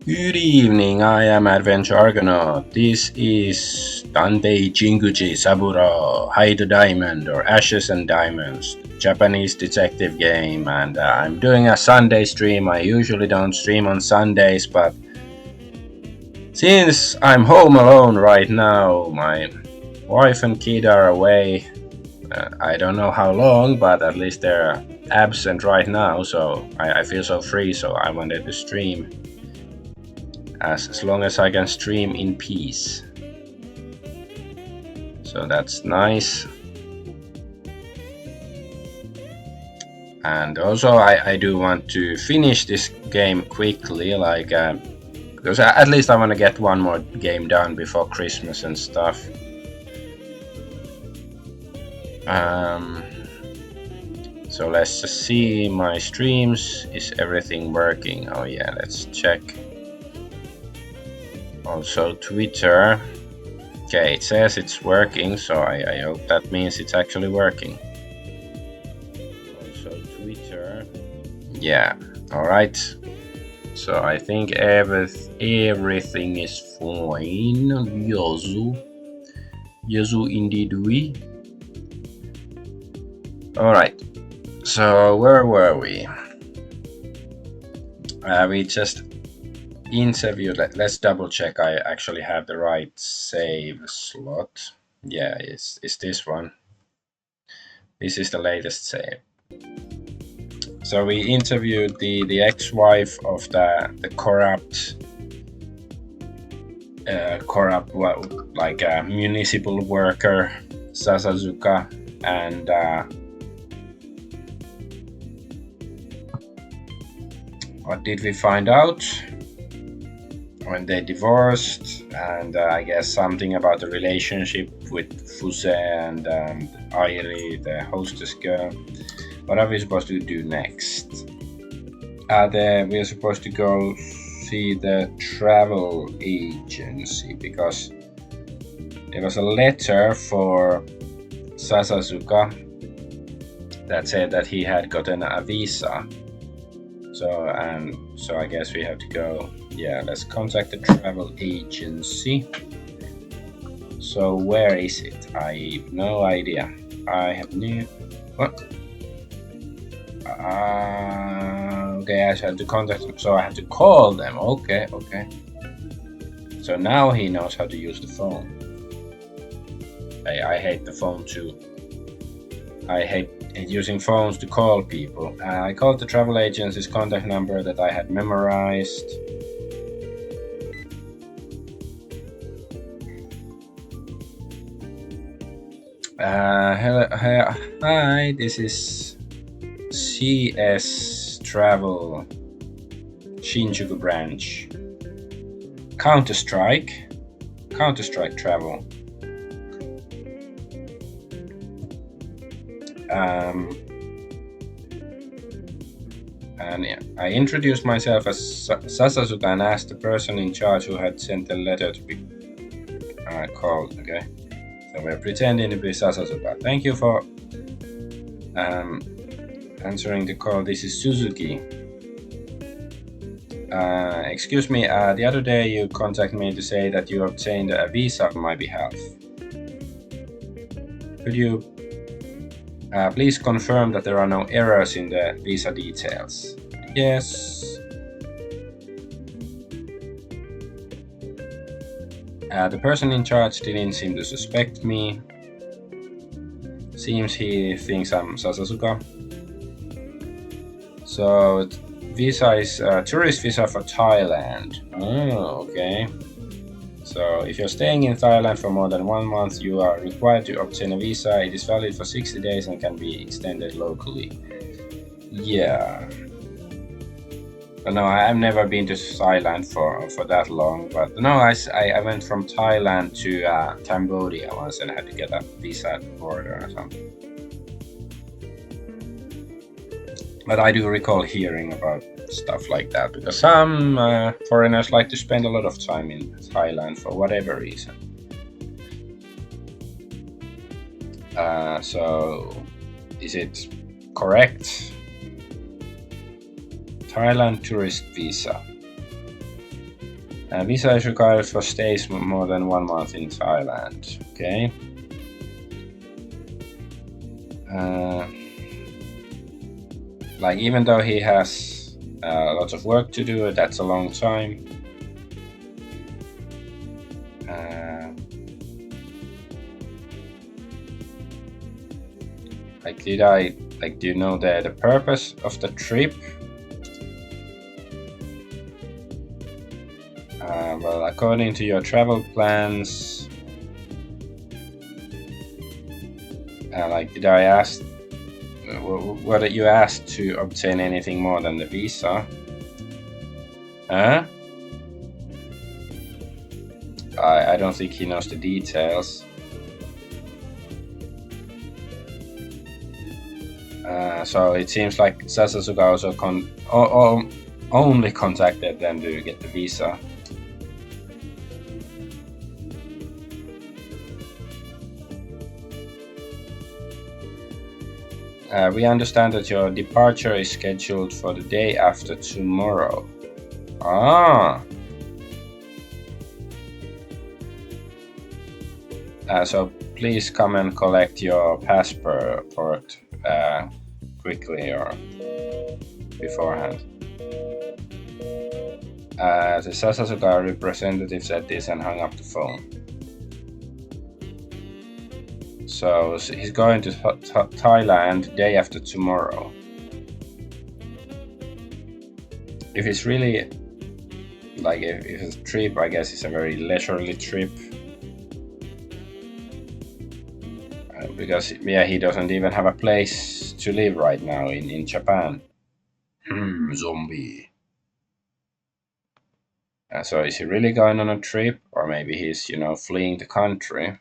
Good evening, I am Adventure Argonaut. This is Tantei Jinguji Saburo, Hide the Diamond or Ashes and Diamonds, Japanese detective game, and I'm doing a Sunday stream. I usually don't stream on Sundays, but since I'm home alone right now, my wife and kid are away. I don't know how long, but at least they're absent right now, so I feel so free, so I wanted to stream. As long as I can stream in peace. So that's nice. And also I do want to finish this game quickly, like because at least I want to get one more game done before Christmas and stuff. So let's just see my streams. Is everything working? Oh yeah, let's check. Also Twitter. Okay, it says it's working, so I hope that means it's actually working. Also Twitter. Yeah, alright. So I think everything is fine. Yozu indeed we. Alright. So where were we? We just interviewed. Let's double check I actually have the right save slot. Yeah, it's this one. This is the latest save. So we interviewed the ex-wife of the corrupt like a municipal worker Sasazuka, and what did we find out? When they divorced, and I guess something about the relationship with Fuse and Airi, the hostess girl. What are we supposed to do next? We are supposed to go see the travel agency because there was a letter for Sasazuka that said that he had gotten a visa. So I guess we have to go. Yeah, let's contact the travel agency. So where is it? I have no idea. I have no. What? Okay, I have to contact them. So I have to call them. Okay. So now he knows how to use the phone. I hate the phone too. I hate using phones to call people. I called the travel agency's contact number that I had memorized. Hello, hi, this is CS Travel Shinjuku branch. Counter-Strike Travel. And yeah, I introduced myself as Sasazuka and asked the person in charge who had sent the letter to be called. Okay, so we're pretending to be Sasazuka. Thank you for answering the call. This is Suzuki. Excuse me, the other day you contacted me to say that you obtained a visa on my behalf. Could you please confirm that there are no errors in the visa details? Yes. The person in charge didn't seem to suspect me. Seems he thinks I'm Sasazuka. So visa is a tourist visa for Thailand. Oh, okay. So if you're staying in Thailand for more than 1 month, you are required to obtain a visa. It is valid for 60 days and can be extended locally. Yeah. But no, I've never been to Thailand for that long. But no, I went from Thailand to Cambodia once and had to get a visa at the border or something. But I do recall hearing about stuff like that because some foreigners like to spend a lot of time in Thailand for whatever reason. So is it correct? Thailand tourist visa. Visa is required for stays more than 1 month in Thailand. Okay. Like, even though he has lots of work to do, that's a long time. Like, do you know the purpose of the trip? Well, according to your travel plans, like, did I ask, were you asked to obtain anything more than the visa? Huh? I don't think he knows the details. So it seems like Sasasuga also only contacted them to get the visa. We understand that your departure is scheduled for the day after tomorrow. Ah. So please come and collect your passport quickly or beforehand. The Sasasuga representative said this and hung up the phone. So he's going to Thailand day after tomorrow. If it's really, like, if it's a trip, I guess it's a very leisurely trip. Because, yeah, he doesn't even have a place to live right now in Japan. Zombie. So is he really going on a trip? Or maybe he's, fleeing the country?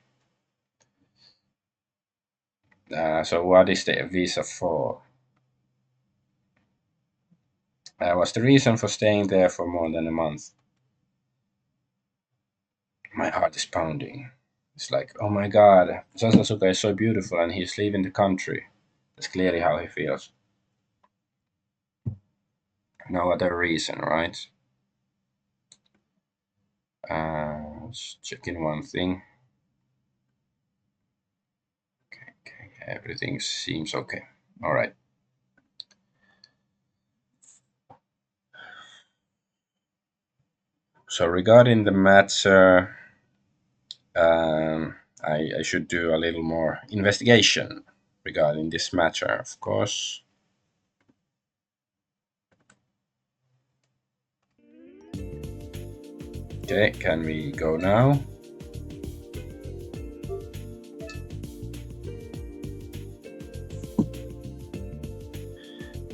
So what is the visa for? What's the reason for staying there for more than a month? My heart is pounding. It's like, oh my god, Sasasuga is so beautiful and he's leaving the country. That's clearly how he feels. No other reason, right? Let's check in one thing. Okay, everything seems okay. All right. So regarding the matter, I should do a little more investigation regarding this matter, of course. Okay, can we go now?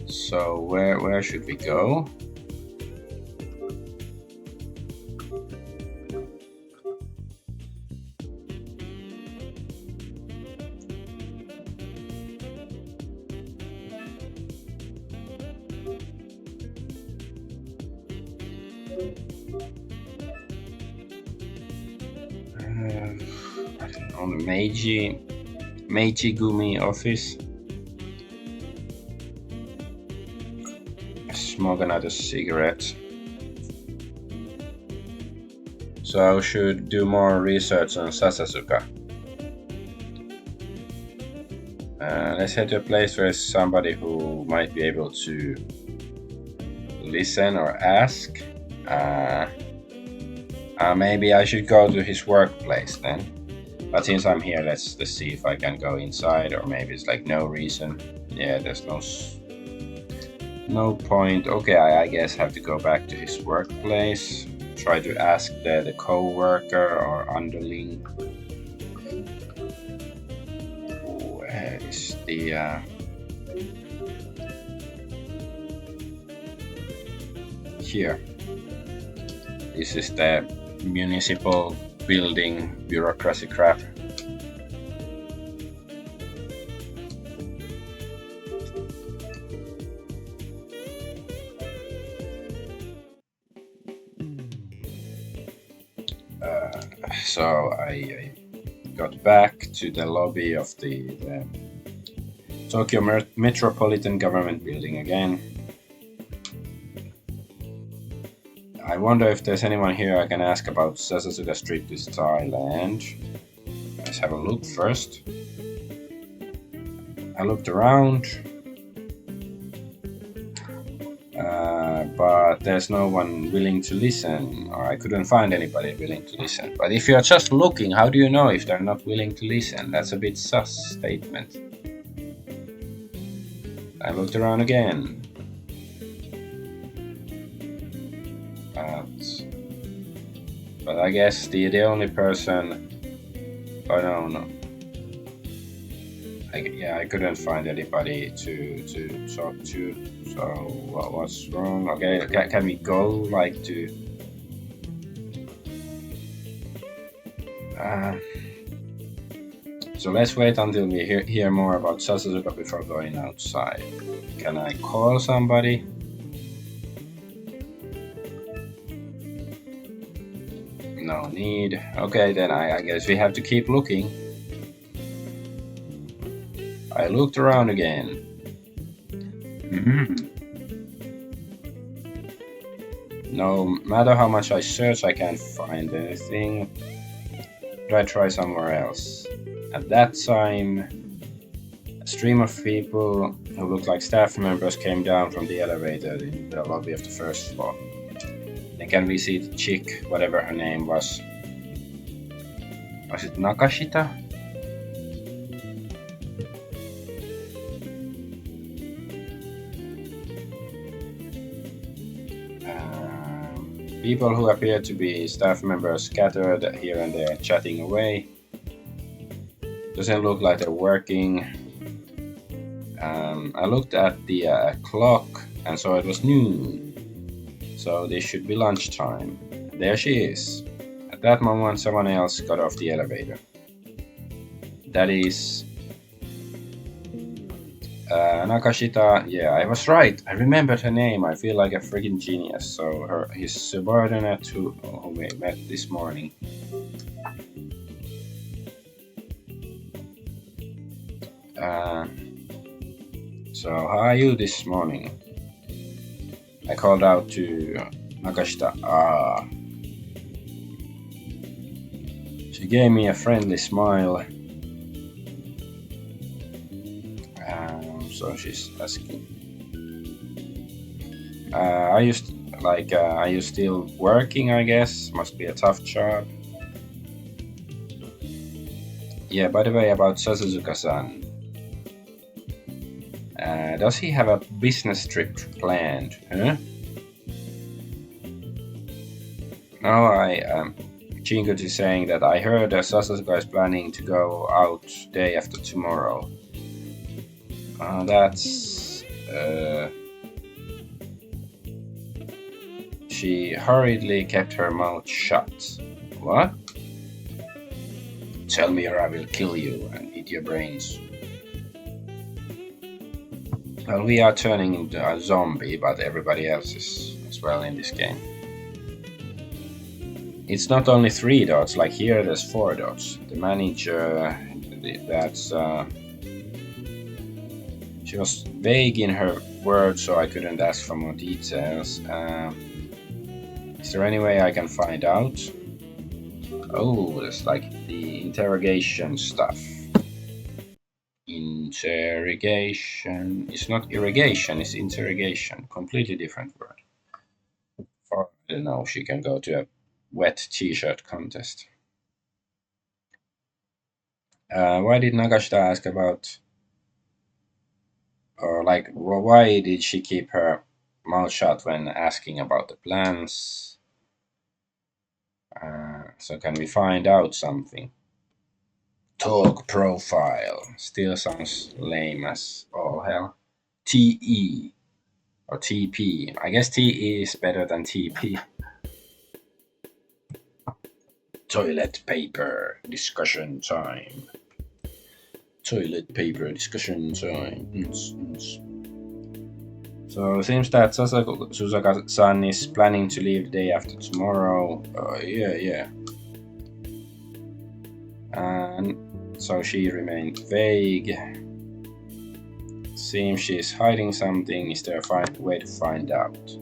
So where should we go? I don't know, the Meiji Gumi office. Smoke another cigarette. So I should do more research on Sasasuga. Let's head to a place where somebody who might be able to listen or ask. Maybe I should go to his workplace then. But since I'm here, let's see if I can go inside, or maybe it's like no reason. Yeah, there's no point. Okay, I guess have to go back to his workplace. Try to ask the co-worker or underling. Where is the here? This is the municipal building bureaucracy crap. So I got back to the lobby of the Tokyo Metropolitan Government Building again. I wonder if there's anyone here I can ask about Sasasuga's trip to Thailand. Let's have a look first. I looked around, but there's no one willing to listen, or I couldn't find anybody willing to listen. But if you're just looking, how do you know if they're not willing to listen? That's a bit sus statement. I looked around again. But I guess the only person... Oh no. I couldn't find anybody to talk to. So what's wrong? Okay, can we go like to... So let's wait until we hear more about Sasasuga before going outside. Can I call somebody? No need. Okay, then I guess we have to keep looking. I looked around again. No matter how much I search, I can't find anything. Should I try somewhere else? At that time, a stream of people who looked like staff members came down from the elevator in the lobby of the first floor. Then can we see the chick, whatever her name was? Was it Nakashita? People who appear to be staff members scattered here and there, chatting away. Doesn't look like they're working. I looked at the clock and saw it was noon. So this should be lunchtime. There she is. At that moment, someone else got off the elevator. That is... Nakashita. Yeah, I was right. I remembered her name. I feel like a freaking genius. So his subordinate who we met this morning. So how are you this morning? I called out to Nakashita. She gave me a friendly smile. So she's asking, are you still working? I guess must be a tough job. Yeah. By the way, about Sasasuga-san, does he have a business trip planned? Huh? No, Jinguji is saying that I heard Sasasuga is planning to go out day after tomorrow. She hurriedly kept her mouth shut. What? Tell me or I will kill you and eat your brains. Well, we are turning into a zombie, but everybody else is as well in this game. It's not only 3 dots, like here there's 4 dots. The manager, that's... She was vague in her words, so I couldn't ask for more details. Is there any way I can find out? Oh, there's like the interrogation stuff. Interrogation. It's not irrigation, it's interrogation. Completely different word. Or, I don't know, she can go to a wet t-shirt contest. Why did Nagashita ask about... Or like, why did she keep her mouth shut when asking about the plans? So can we find out something? Talk profile. Still sounds lame as all hell. TE or TP. I guess TE is better than TP. Toilet paper discussion time. Toilet paper discussion time. So it seems that Sasasuga-san is planning to leave the day after tomorrow. Yeah. And so she remained vague. Seems she's hiding something. Is there a way to find out?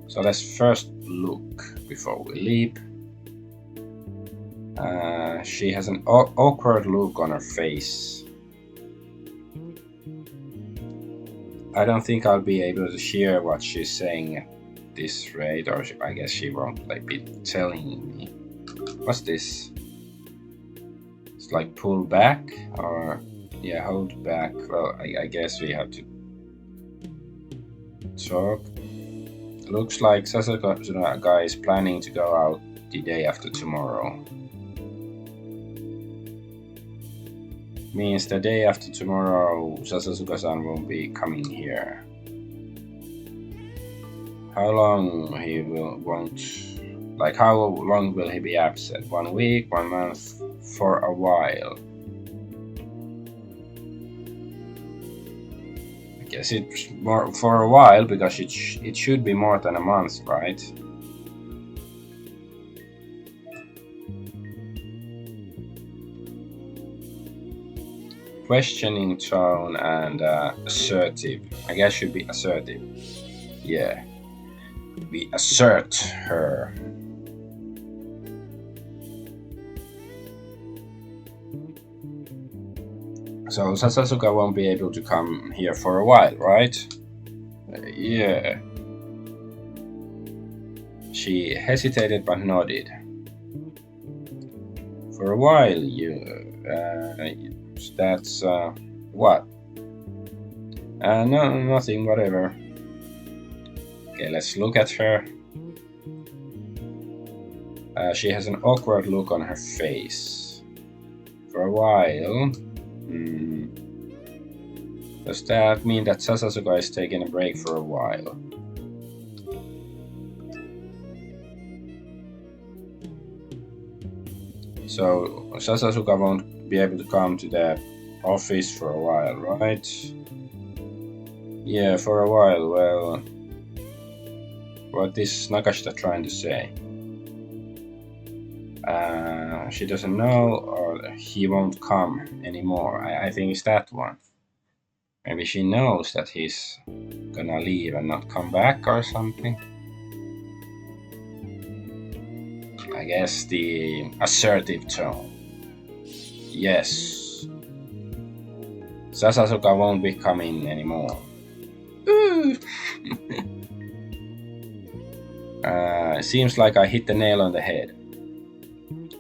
So let's first look before we leap. She has an awkward look on her face. I don't think I'll be able to hear what she's saying at this rate, or I guess she won't like be telling me. What's this? It's like pull back, or yeah, hold back. Well, I guess we have to talk. Looks like Sasaka guy is planning to go out the day after tomorrow. Means the day after tomorrow, Sasasuka-san won't be coming here. How long he won't? Like, how long will he be absent? 1 week, 1 month, for a while? I guess it's more for a while because it should be more than a month, right? Questioning tone and assertive. I guess should be assertive. Yeah. We assert her. So Sasasuka won't be able to come here for a while, right? Yeah. She hesitated but nodded. For a while, that's what? No, nothing, whatever. Okay, let's look at her. She has an awkward look on her face. For a while. Does that mean that Sasasuka is taking a break for a while? So Sasasuka won't be able to come to the office for a while, right? Yeah, for a while. Well, what is Nakashita trying to say? She doesn't know, or he won't come anymore. I think it's that one. Maybe she knows that he's gonna leave and not come back or something. I guess the assertive tone. Yes. Sasasuka won't be coming anymore. Seems like I hit the nail on the head.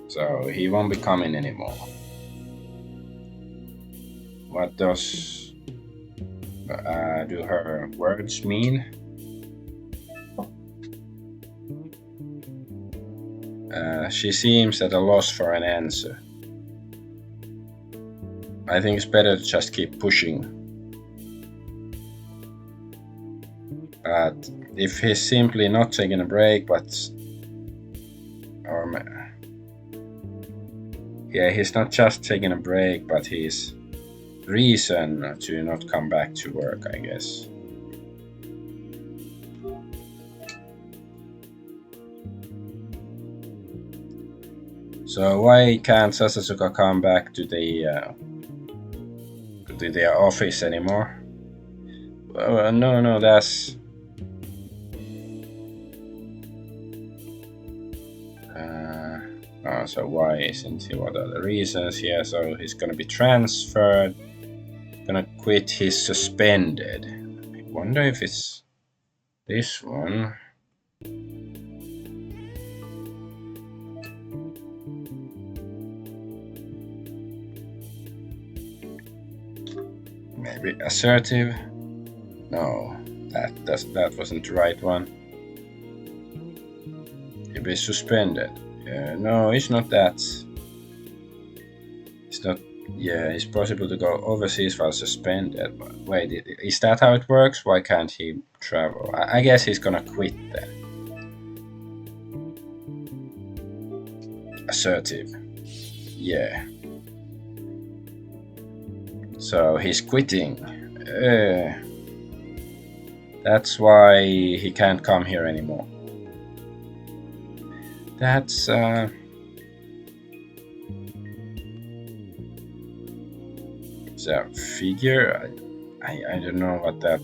So he won't be coming anymore. What does do her words mean? She seems at a loss for an answer. I think it's better to just keep pushing. But if he's simply not taking a break, he's not just taking a break, but his reason to not come back to work, I guess. So why can't Sasasuka come back to the office anymore? Well, no, that's. So why isn't he? What are the reasons? Yeah, so he's gonna be transferred. Gonna quit his suspended. I wonder if it's this one. Maybe assertive. No, that wasn't the right one. He'll be suspended. No, it's not that. It's not. Yeah, it's possible to go overseas while suspended. But wait, is that how it works? Why can't he travel? I guess he's gonna quit then. Assertive. Yeah. So he's quitting. That's why he can't come here anymore. That's it's a figure. I don't know what that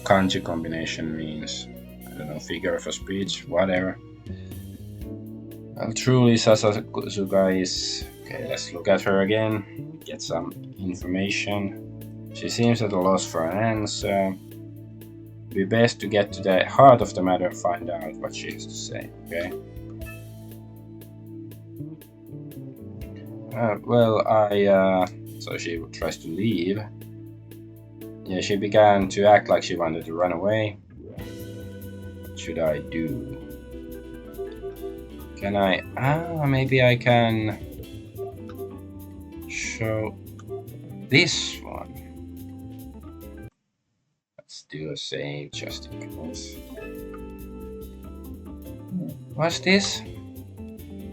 kanji combination means. don't know, figure of a speech, whatever. Well, truly, Sasasuka is. Okay, let's look at her again, get some information. She seems at a loss for an answer. It'd be best to get to the heart of the matter and find out what she has to say, okay? So she tries to leave. Yeah, she began to act like she wanted to run away. What should I do? Can I... maybe I can show this one. Let's do a save just in case. What's this?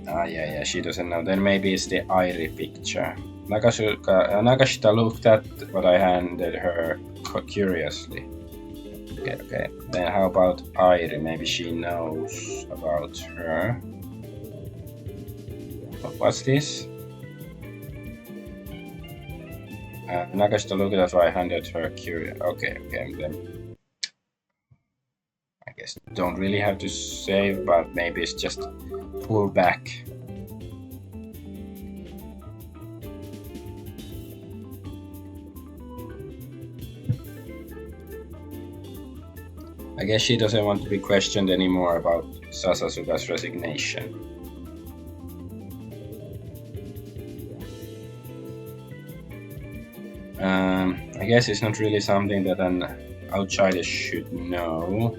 Yeah, she doesn't know. Then maybe it's the Airi picture. Nagashita looked at what I handed her curiously. Okay. Then how about Airi? Maybe she knows about her. What's this? Nagashita looked at what I handed her curious. Okay, then I guess don't really have to save, but maybe it's just pull back. I guess she doesn't want to be questioned anymore about Sasasuga's resignation. I guess it's not really something that an outsider should know.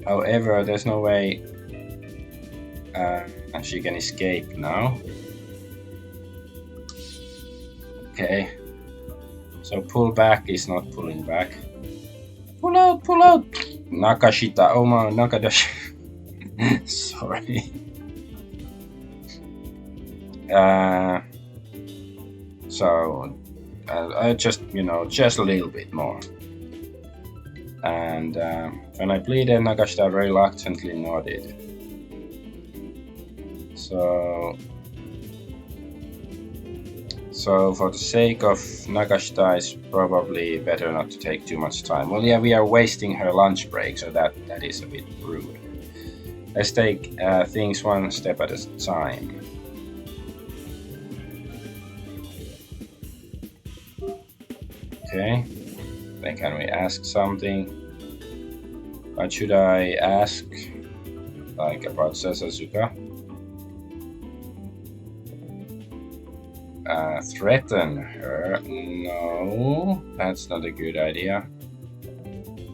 However, there's no way she can escape now. Okay. So pull back is not pulling back. Pull out! Nakashita, Nakadashi. Sorry. So I just, just a little bit more. And when I pleaded, Nagashita reluctantly nodded. So for the sake of Nagashita, it's probably better not to take too much time. Well, yeah, we are wasting her lunch break, so that is a bit rude. Let's take things one step at a time. Okay, then can we ask something? What should I ask? Like about Sasasuga? Threaten her? No, that's not a good idea.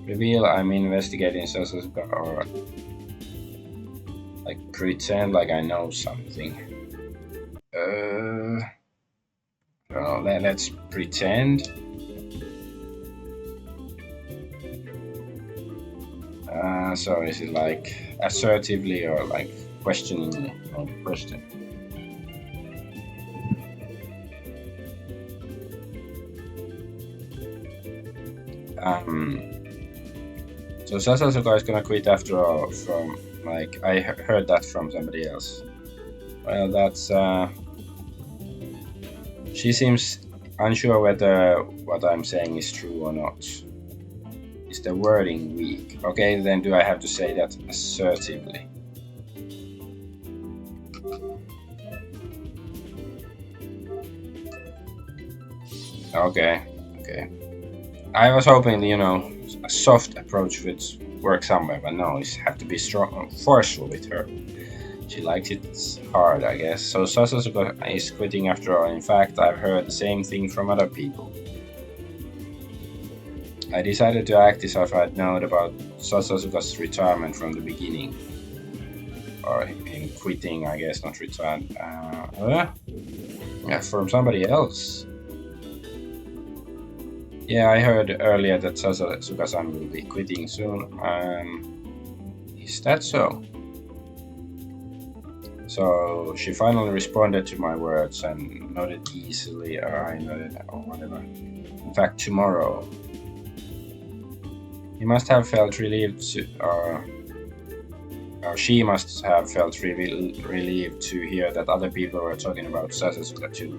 Reveal I'm investigating Sasasuga, or like pretend like I know something. I don't know, let's pretend. So is it like assertively or like questioningly? Question. So Sasasuga is gonna quit after all. From like I heard that from somebody else. Well, that's she seems unsure whether what I'm saying is true or not. Is the wording weak? Okay, then do I have to say that assertively? Okay. I was hoping, a soft approach would work somewhere, but no, it have to be strong, forceful with her. She likes it hard, I guess. So Sasasuga is quitting after all. In fact, I've heard the same thing from other people. I decided to act as if I'd known about Sasasuga's retirement from the beginning. Or him quitting, I guess, not retired. Yeah, from somebody else. Yeah, I heard earlier that Sasasuga-san will be quitting soon. Is that so? So she finally responded to my words and nodded easily, or I nodded, or whatever. In fact, tomorrow. He must have felt relieved or she must have felt relieved to hear that other people were talking about Sasasuga too.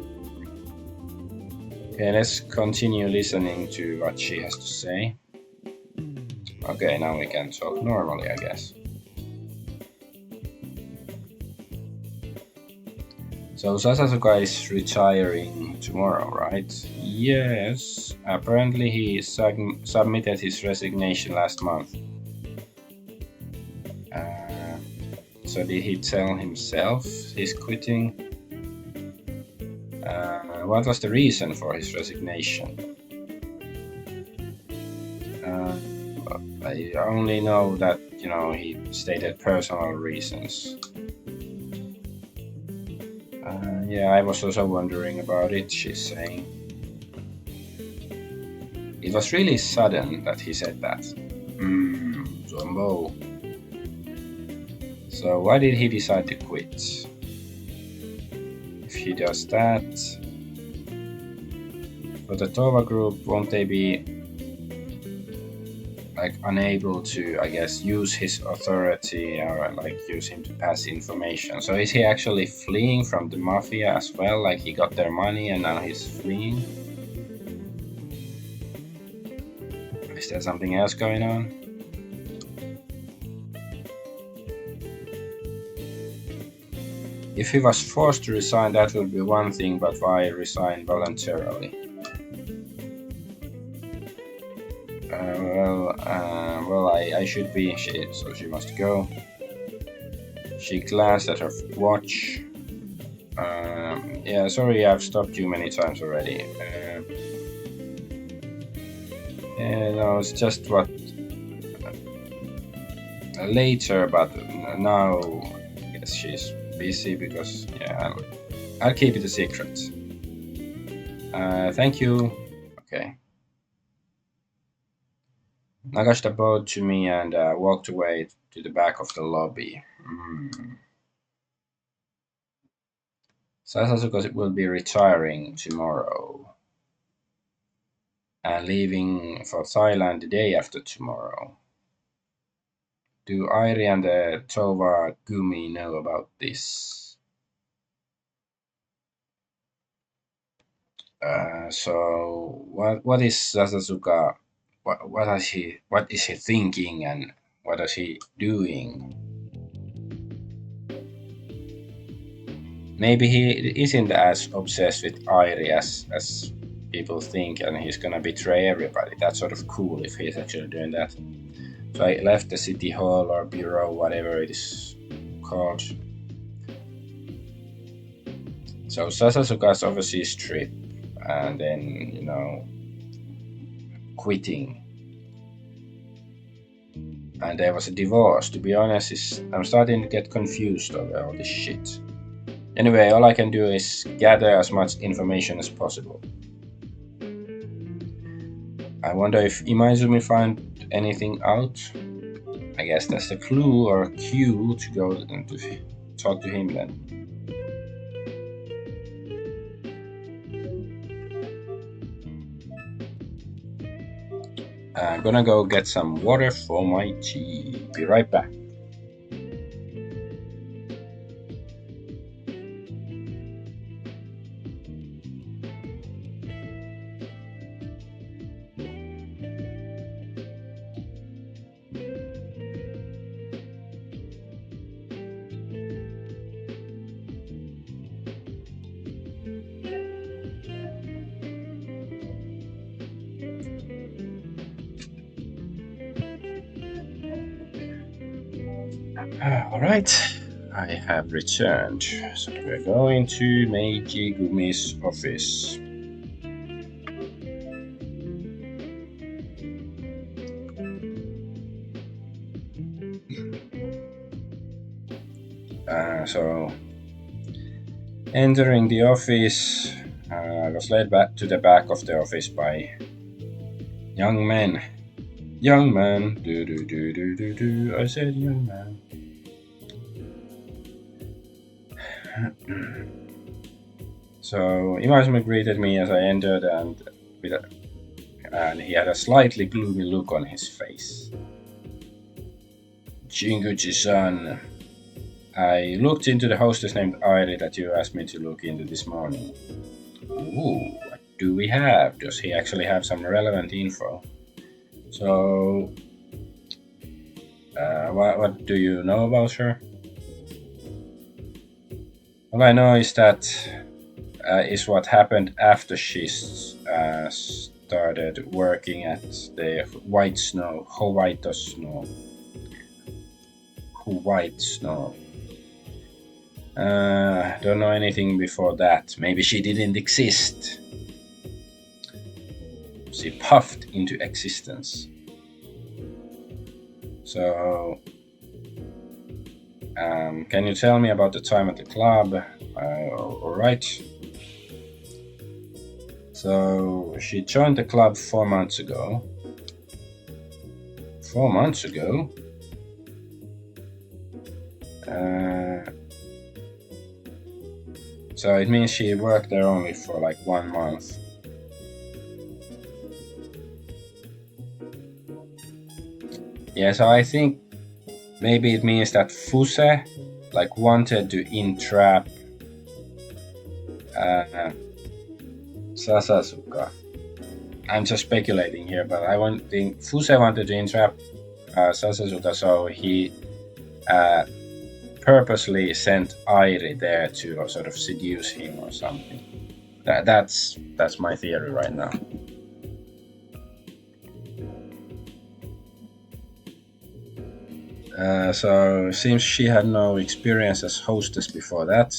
Okay, let's continue listening to what she has to say. Okay, now we can talk normally, I guess. So Sasasuka is retiring tomorrow, right? Yes. Apparently he submitted his resignation last month. Uh, so did he tell himself he's quitting? What was the reason for his resignation? I only know that, he stated personal reasons. Yeah, I was also wondering about it, she's saying. It was really sudden that he said that. Zombo. So why did he decide to quit? If he does that, for the Tova group, won't they be unable to, I guess, use his authority or use him to pass information? So is he actually fleeing from the mafia as well? Like he got their money and now he's fleeing? Is there something else going on? If he was forced to resign, that would be one thing, but why resign voluntarily? Well, I should be. So she must go. She glanced at her watch. Yeah, sorry, I've stopped you many times already. No, it's just what later, but now I guess she's busy because I'll keep it a secret. Thank you. Okay. Nagashita bowed to me and walked away to the back of the lobby. Sasasuka will be retiring tomorrow and leaving for Thailand the day after tomorrow. Do Airi and the Tova Gumi know about this? So what is Sasasuka? What is he thinking and what is he doing? Maybe he isn't as obsessed with Airi as people think, and he's gonna betray everybody. That's sort of cool if he's actually doing that. So I left the city hall or bureau, whatever it is called. So Sasasuka's overseas trip, and then quitting. And there was a divorce. To be honest, I'm starting to get confused over all this shit. Anyway, all I can do is gather as much information as possible. I wonder if Imaizumi found anything out. I guess that's a clue or a cue to go and to talk to him then. I'm gonna go get some water for my tea. Be right back. Alright, I have returned. So we're going to Meiji Gumi's office. So entering the office, I was led back to the back of the office by young men. Young man, do, I said young man. So Imaizumi greeted me as I entered, and he had a slightly gloomy look on his face. Jinguji-san, I looked into the hostess named Airi that you asked me to look into this morning. Ooh, what do we have? Does he actually have some relevant info? So, What do you know about her? All I know is that is what happened after she started working at the White Snow, Hawaii Snow, White Snow. Don't know anything before that. Maybe she didn't exist. She puffed into existence. So, can you tell me about the time at the club? All right. So she joined the club 4 months ago. 4 months ago? So it means she worked there only for like 1 month. Yeah, so I think maybe it means that Fuse like wanted to entrap Sasasuka. I'm just speculating here, but I think Fuse wanted to entrap Sasasuka, so he purposely sent Airi there to sort of seduce him or something. That's my theory right now. So seems she had no experience as hostess before that.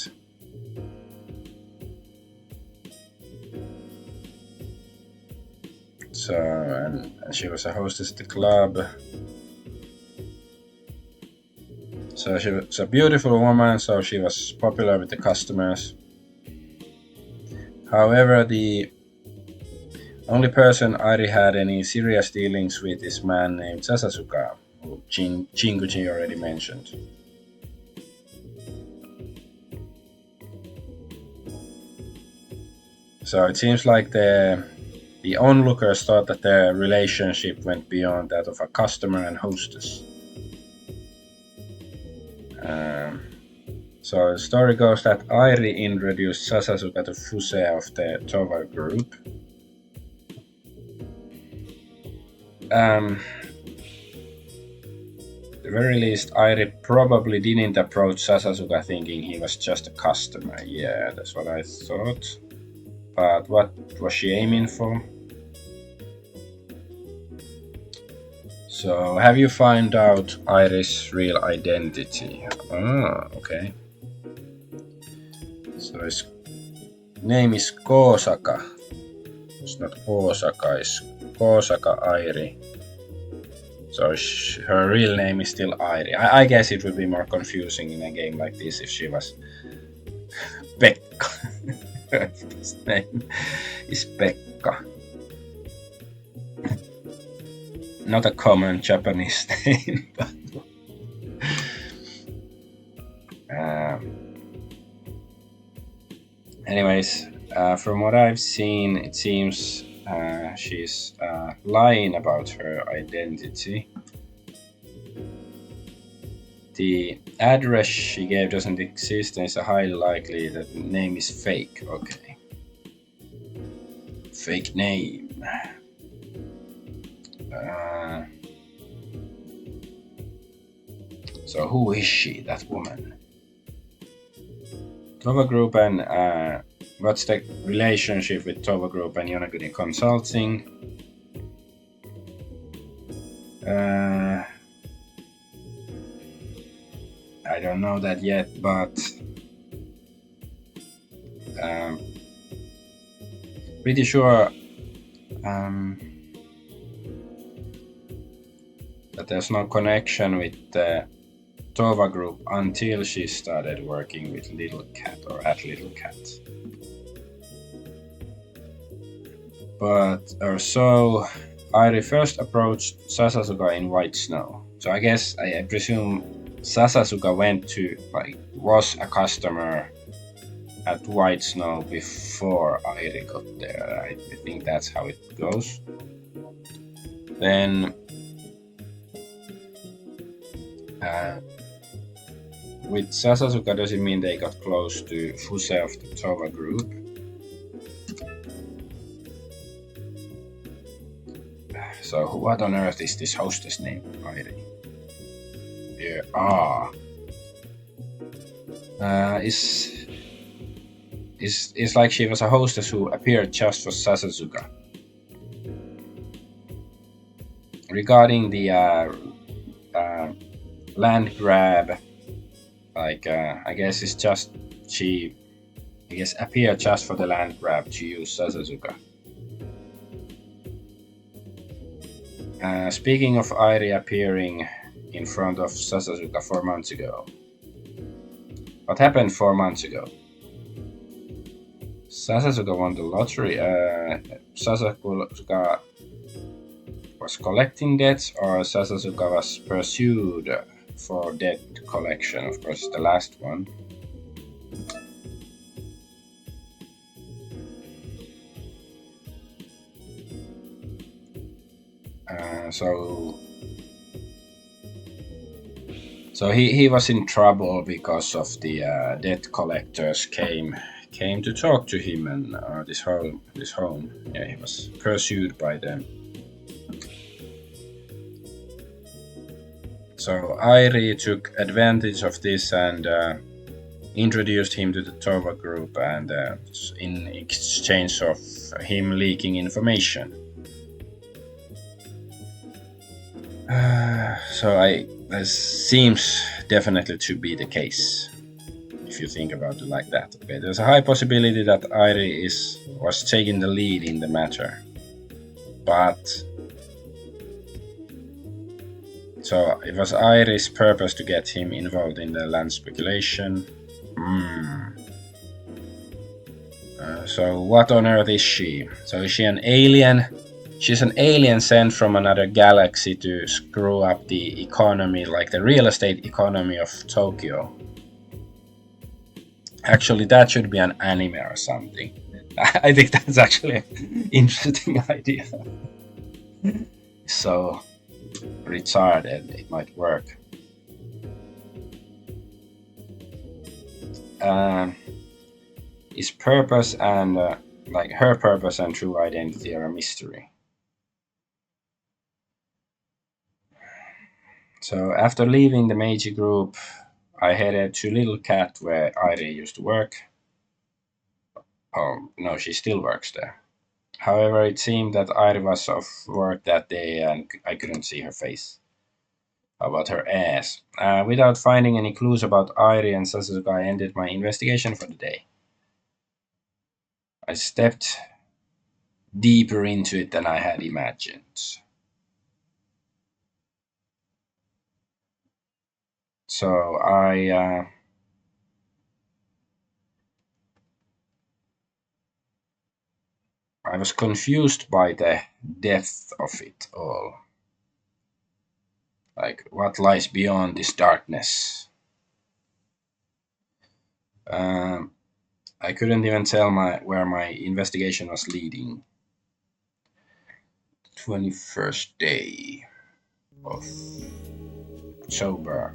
So and she was a hostess at the club. So she was a beautiful woman, so she was popular with the customers. However, the only person Airi had any serious dealings with is a man named Sasasuka, who Jinguji already mentioned. So it seems like the onlookers thought that their relationship went beyond that of a customer and hostess. So the story goes that Airi introduced Sasasuka to Fuse of the Tova group. At the very least, Airi probably didn't approach Sasasuka thinking he was just a customer. Yeah, that's what I thought. But what was she aiming for? So, have you found out Airi's real identity? Ah, okay. So his name is Kosaka. It's not Osaka, it's Kosaka Airi. So her real name is still Airi. I guess it would be more confusing in a game like this if she was Pekka. His name is Pekka. Not a common Japanese name, but anyways, from what I've seen, it seems she's lying about her identity. The address she gave doesn't exist, and it's highly likely that the name is fake. Okay. Fake name. So who is she, that woman? Tova Group and what's the relationship with Tova Group and Yonaguni Consulting? I don't know that yet, but pretty sure that there's no connection with the Tova Group until she started working with Little Cat or at Little Cat. But so Airi first approached Sasasuka in White Snow. So I guess I presume Sasasuka was a customer at White Snow before Airi got there. I think that's how it goes. Then with Sasasuka, does it mean they got close to Fuse of the Tova group? So what on earth is this hostess name, Airi? there are is like she was a hostess who appeared just for Sasazuka. Regarding the land grab, like I guess it's just she, I guess, appeared just for the land grab to use Sasazuka. Speaking of Airi appearing in front of Sasazuka 4 months ago, what happened 4 months ago? Sasazuka won the lottery. Sasazuka was collecting debts, or Sasazuka was pursued for debt collection. Of course, the last one. So he was in trouble because of the debt collectors came to talk to him, and this home. Yeah, he was pursued by them. So Airi took advantage of this and introduced him to the Tova group, and in exchange of him leaking information. So that seems definitely to be the case, if you think about it like that. Okay, there's a high possibility that Airi was taking the lead in the matter, but so it was Airi's purpose to get him involved in the land speculation. So what on earth is she? So is she an alien? She's an alien sent from another galaxy to screw up the economy, like the real estate economy of Tokyo. Actually, that should be an anime or something. I think that's actually an interesting idea. So retarded, it might work. His purpose and like her purpose and true identity are a mystery. So after leaving the Meiji group, I headed to Little Cat, where Airi used to work. Oh no, she still works there. However, it seemed that Airi was off work that day and I couldn't see her face. About her ass. Without finding any clues about Airi and Sasazuka, I ended my investigation for the day. I stepped deeper into it than I had imagined. So I was confused by the depth of it all. Like, what lies beyond this darkness? I couldn't even tell where my investigation was leading. 21st day of October.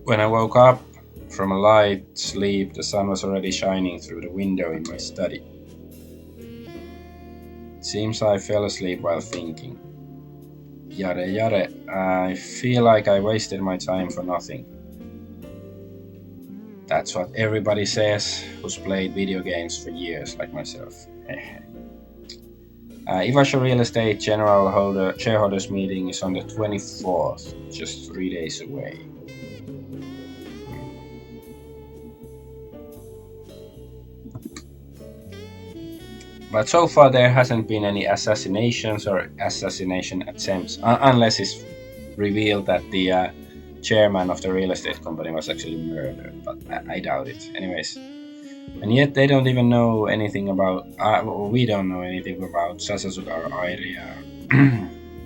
When I woke up from a light sleep, the sun was already shining through the window in my study. It seems I fell asleep while thinking. Yare yare, I feel like I wasted my time for nothing. That's what everybody says who's played video games for years, like myself. Ivasho Real Estate General Shareholders Meeting is on the 24th, just 3 days away. But so far there hasn't been any assassinations or assassination attempts, unless it's revealed that the chairman of the real estate company was actually murdered, but I doubt it. Anyways, and yet they don't even know anything about, we don't know anything about Sasazuka or Airi,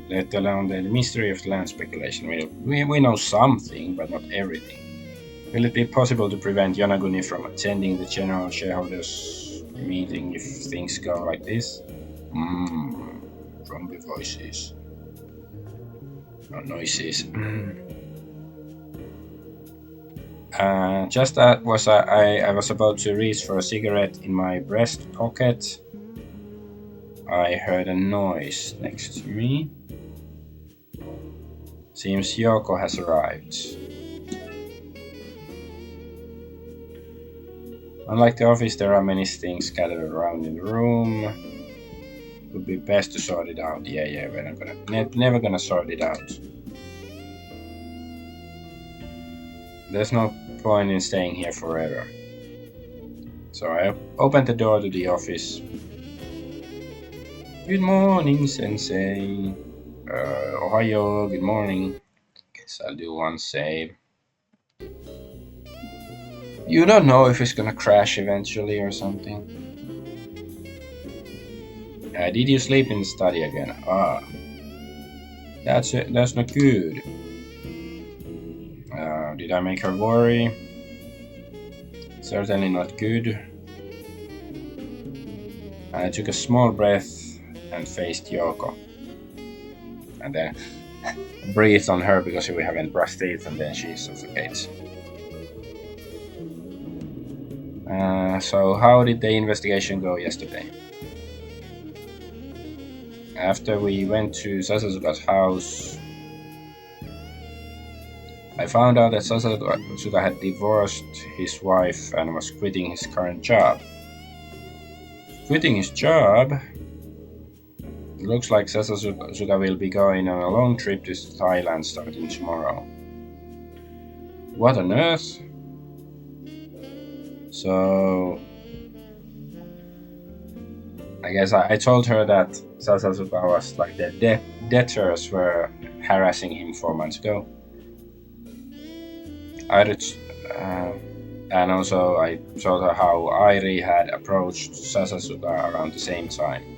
let alone the mystery of land speculation. We know something, but not everything. Will it be possible to prevent Yonaguni from attending the general shareholders meeting if things go like this? Zombie voices. No noises. Just as I was about to reach for a cigarette in my breast pocket, I heard a noise next to me. Seems Yoko has arrived. Unlike the office, there are many things scattered around in the room. Would be best to sort it out. Yeah, we're not gonna, never gonna sort it out. There's no point in staying here forever. So I opened the door to the office. Good morning, Sensei. Ohayo, good morning. Guess I'll do one save. You don't know if it's gonna crash eventually or something. Did you sleep in the study again? That's it. That's not good. Did I make her worry? Certainly not good. I took a small breath and faced Yoko. And then breathed on her because we haven't brushed teeth, and then she suffocates. So how did the investigation go yesterday? After we went to Sasasuga's house, I found out that Sasasuga had divorced his wife and was quitting his current job. Quitting his job? It looks like Sasasuga will be going on a long trip to Thailand starting tomorrow. What on earth? So I guess I told her that Sasasuga was like the debtors were harassing him 4 months ago. And also I told her how Airi had approached Sasasuga around the same time.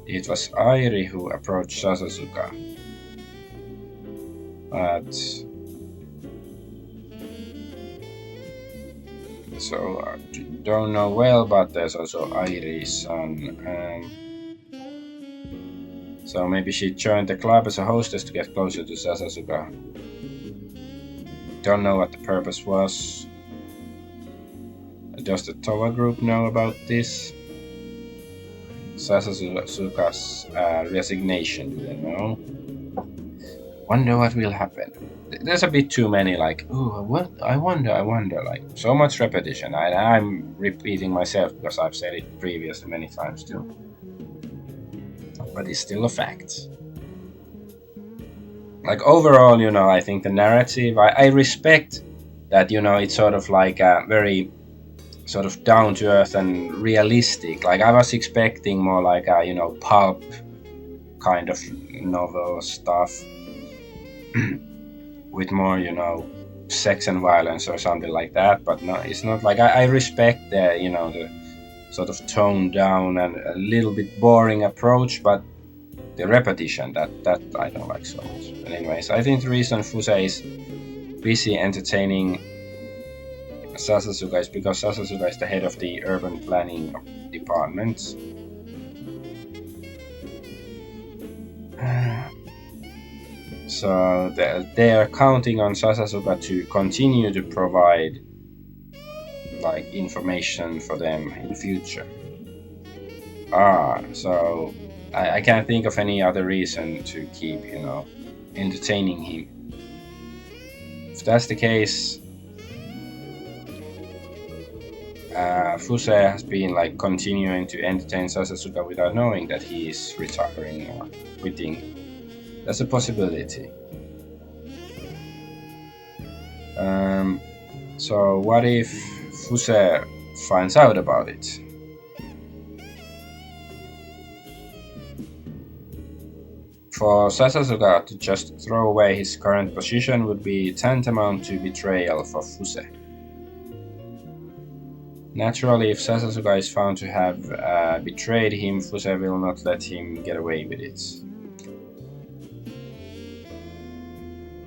It was Airi who approached Sasasuga. But so I don't know well, but there's also Airi's son. So maybe she joined the club as a hostess to get closer to Sasasuga. Don't know what the purpose was. Does the Towa group know about this? Sasasuga's resignation, do they know? Wonder what will happen. There's a bit too many, like, oh, what? I wonder, like, so much repetition. I'm repeating myself because I've said it previously many times too. But it's still a fact. Like, overall, I think the narrative, I respect that, it's sort of like a very sort of down to earth and realistic. Like, I was expecting more like a, pulp kind of novel stuff with more, sex and violence or something like that. But no, it's not like I respect the, the sort of toned down and a little bit boring approach, but the repetition that I don't like so much. But anyways, I think the reason Fuse is busy entertaining Sasasuga is because Sasasuga is the head of the urban planning department. So they are counting on Sasasuga to continue to provide like information for them in the future. So I can't think of any other reason to keep, entertaining him. If that's the case, Fuse has been like continuing to entertain Sasasuga without knowing that he is retiring or quitting. That's a possibility. So what if Fuse finds out about it? For Sasasuga to just throw away his current position would be tantamount to betrayal for Fuse. Naturally, if Sasasuga is found to have betrayed him, Fuse will not let him get away with it.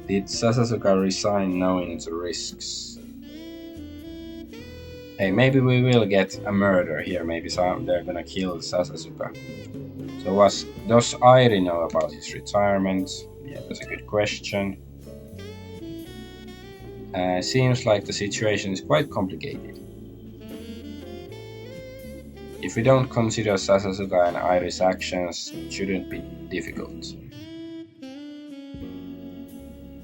Did Sasasuga resign knowing the risks? Hey, maybe we will get a murder here. Maybe they're gonna kill Sasasuga. So does Airi know about his retirement? Yeah, that's a good question. Seems like the situation is quite complicated. If we don't consider Sasasuga and Airi's actions, it shouldn't be difficult.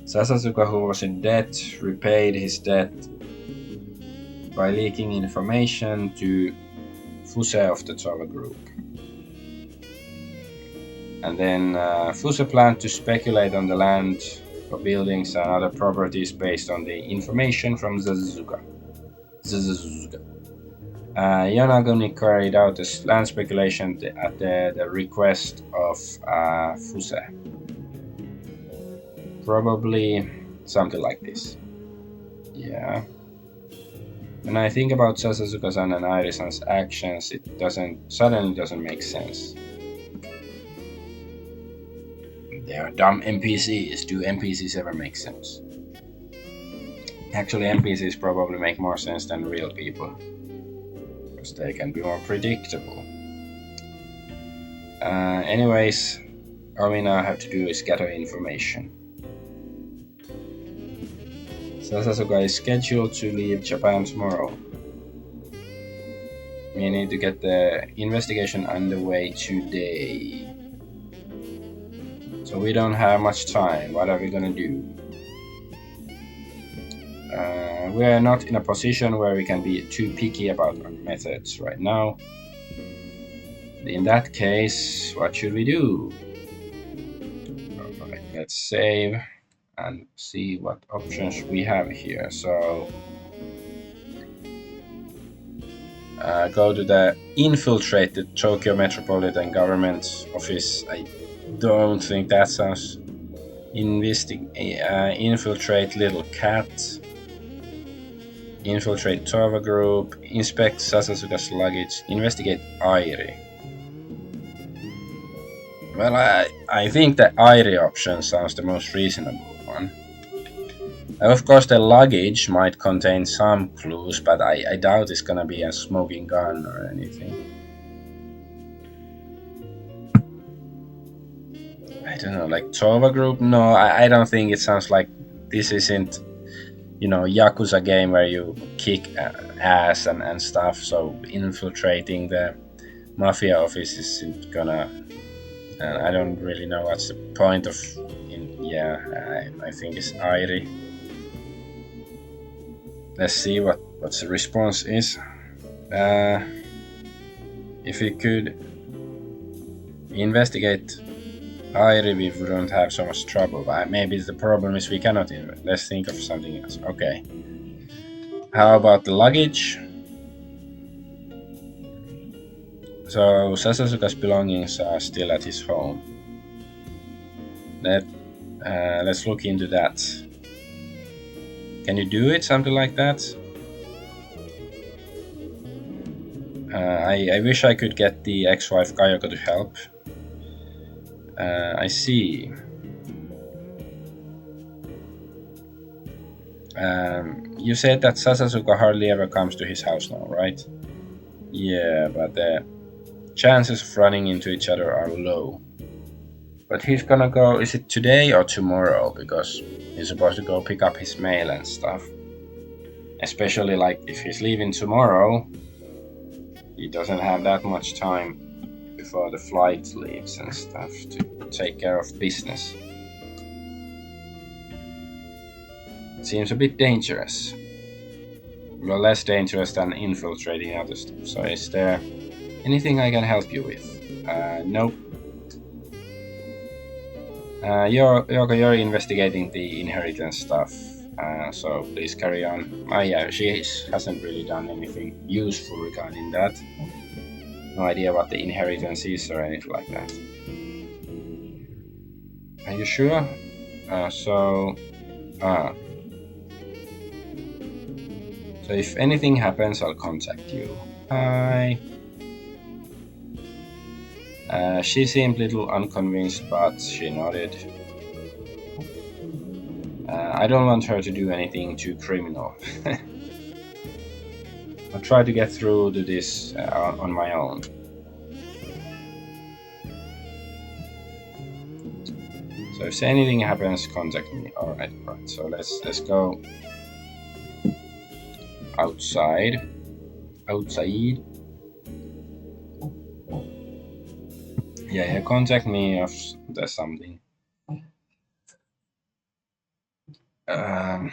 Sasasuka, who was in debt, repaid his debt by leaking information to Fuse of the Towa group. And then Fuse planned to speculate on the land for buildings and other properties based on the information from Sasasuka. Yonaguni carried out this land speculation at the request of Fuse. Probably something like this. Yeah. When I think about Sasasuka-san and Airi-san's actions, it suddenly doesn't make sense. They are dumb NPCs. Do NPCs ever make sense? Actually, NPCs probably make more sense than real people, because they can be more predictable. Anyways, all we now have to do is gather information. Sasasuka is scheduled to leave Japan tomorrow. We need to get the investigation underway today. So we don't have much time. What are we gonna do? We are not in a position where we can be too picky about our methods right now. In that case, what should we do? Alright, let's save and see what options we have here. So go to the infiltrate the Tokyo Metropolitan Government Office. I don't think that sounds infiltrate Little Cat, infiltrate Towa Group, inspect Sasasuka's luggage, investigate Airi. Well, I think the Airi option sounds the most reasonable one. Of course, the luggage might contain some clues, but I doubt it's gonna be a smoking gun or anything. I don't know, like Towa Group? No, I don't think it sounds like this isn't, Yakuza game where you kick ass and stuff, so infiltrating the mafia office isn't gonna... I don't really know what's the point of... I think it's Airi. Let's see what the response is. If we could investigate Airi, we wouldn't have so much trouble. But maybe the problem is we cannot invest. Let's think of something else. Okay. How about the luggage? So Sasasuka's belongings are still at his home. Let's look into that. Can you do it? Something like that? I wish I could get the ex-wife Kayoko to help. I see. You said that Sasasuka hardly ever comes to his house now, right? Yeah, but the chances of running into each other are low. But he's gonna go, is it today or tomorrow? Because he's supposed to go pick up his mail and stuff. Especially like if he's leaving tomorrow, he doesn't have that much time before the flight leaves and stuff to take care of business. It seems a bit dangerous. Well, less dangerous than infiltrating other stuff. So is there anything I can help you with? Nope. You're investigating the inheritance stuff, so please carry on. Yeah, she hasn't really done anything useful regarding that. No idea what the inheritance is or anything like that. Are you sure? So if anything happens, I'll contact you. Hi. She seemed a little unconvinced, but she nodded. I don't want her to do anything too criminal. I'll try to get through to this on my own. So if anything happens, contact me. Alright, so let's go outside. Yeah, contact me if there's something. Um,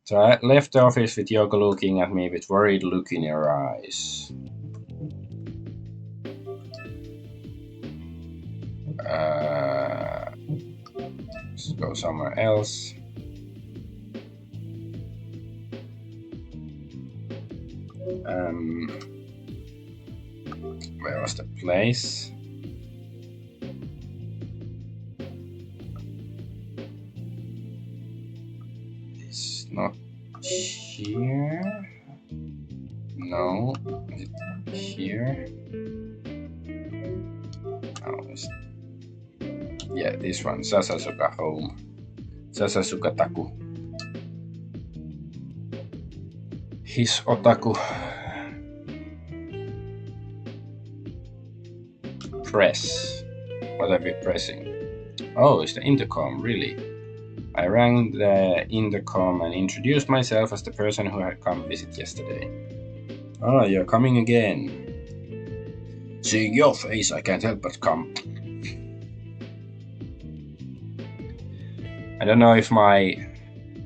so I left the office with Yoko looking at me with worried look in her eyes. Let's go somewhere else. Where was the place? It's not here. No, is it here? Oh, yeah, this one. Sasasuka home. Sasasuka Taku. His otaku. Press. What are we pressing? Oh, it's the intercom, really. I rang the intercom and introduced myself as the person who had come visit yesterday. Oh, you're coming again. Seeing your face, I can't help but come. I don't know if my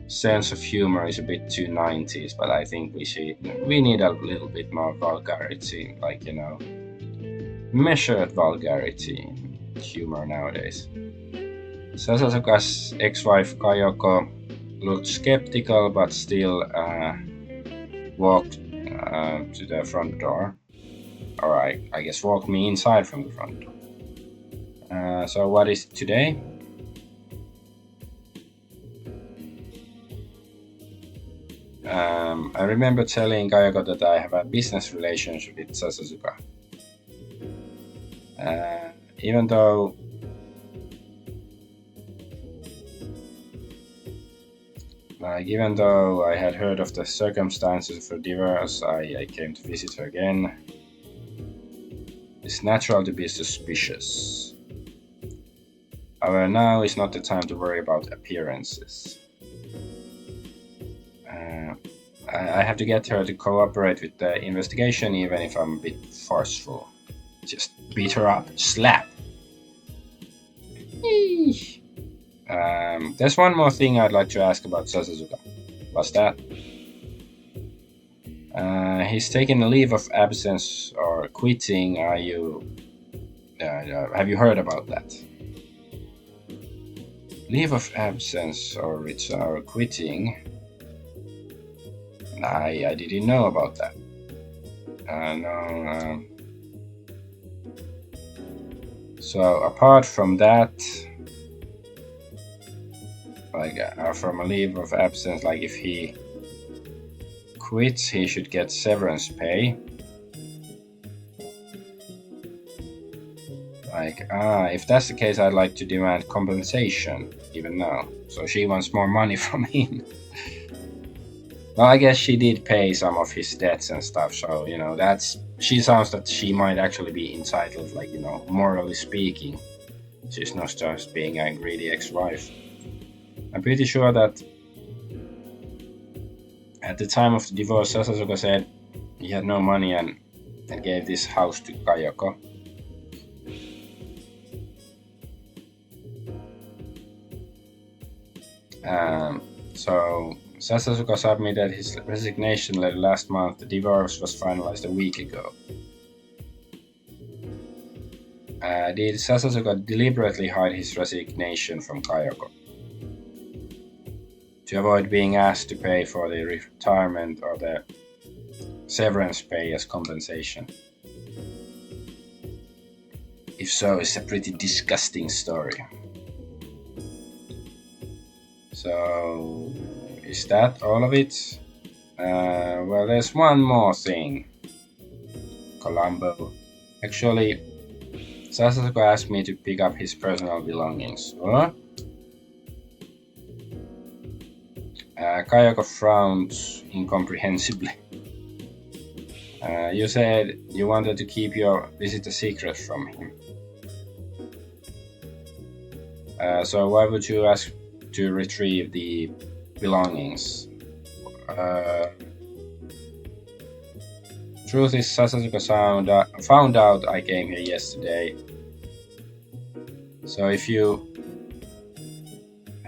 sense of humor is a bit too 90s, but I think we need a little bit more vulgarity, like, measured vulgarity humor nowadays. Sasasuka's ex-wife Kayoko looked skeptical but still walked to the front door. Or I guess walked me inside from the front door. So what is it today? I remember telling Kayoko that I have a business relationship with Sasasuka. Even though I had heard of the circumstances of her divorce, I came to visit her again. It's natural to be suspicious. However, now is not the time to worry about appearances. I have to get her to cooperate with the investigation, even if I'm a bit forceful. Just beat her up. Slap! There's one more thing I'd like to ask about Sasasuka. What's that? He's taken a leave of absence or quitting. Have you heard about that? Leave of absence or quitting? I didn't know about that. No. So apart from that, like from a leave of absence, like if he quits, he should get severance pay. Like, if that's the case, I'd like to demand compensation even now. So she wants more money from him. Well, I guess she did pay some of his debts and stuff, so, she sounds that she might actually be entitled, like, morally speaking. She's not just being a greedy ex-wife. I'm pretty sure that at the time of the divorce, Sasasuka said he had no money and gave this house to Kayoko. So Sasasuka submitted his resignation letter last month. The divorce was finalized a week ago. Did Sasasuka deliberately hide his resignation from Kayoko to avoid being asked to pay for the retirement or the severance pay as compensation? If so, it's a pretty disgusting story. So, is that all of it? Well, there's one more thing. Columbo. Actually, Sasasuka asked me to pick up his personal belongings. What? Kayoko frowned incomprehensibly. You said you wanted to keep your visit a secret from him. So why would you ask to retrieve the belongings? Truth is, Sasasuka found out I came here yesterday. So if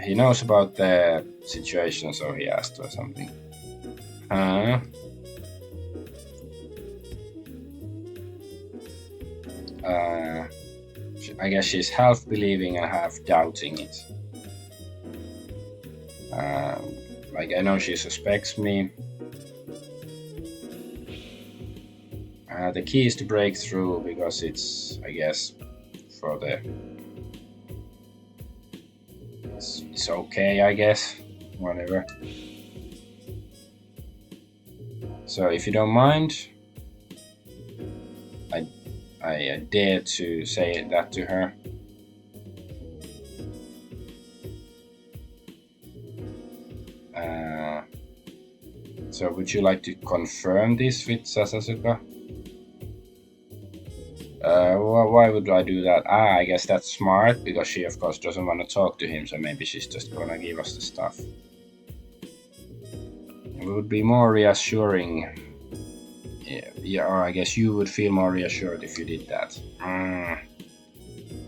he knows about the situation, so he asked or something. Huh? I guess she's half believing and half doubting it. Like, I know she suspects me. The key is to break through because it's, I guess, for the... It's okay, I guess. Whatever. So, if you don't mind, I dare to say that to her. So would you like to confirm this with Sasasuka? Why would I do that? I guess that's smart, because she of course doesn't want to talk to him, so maybe she's just gonna give us the stuff. It would be more reassuring. Yeah, or I guess you would feel more reassured if you did that.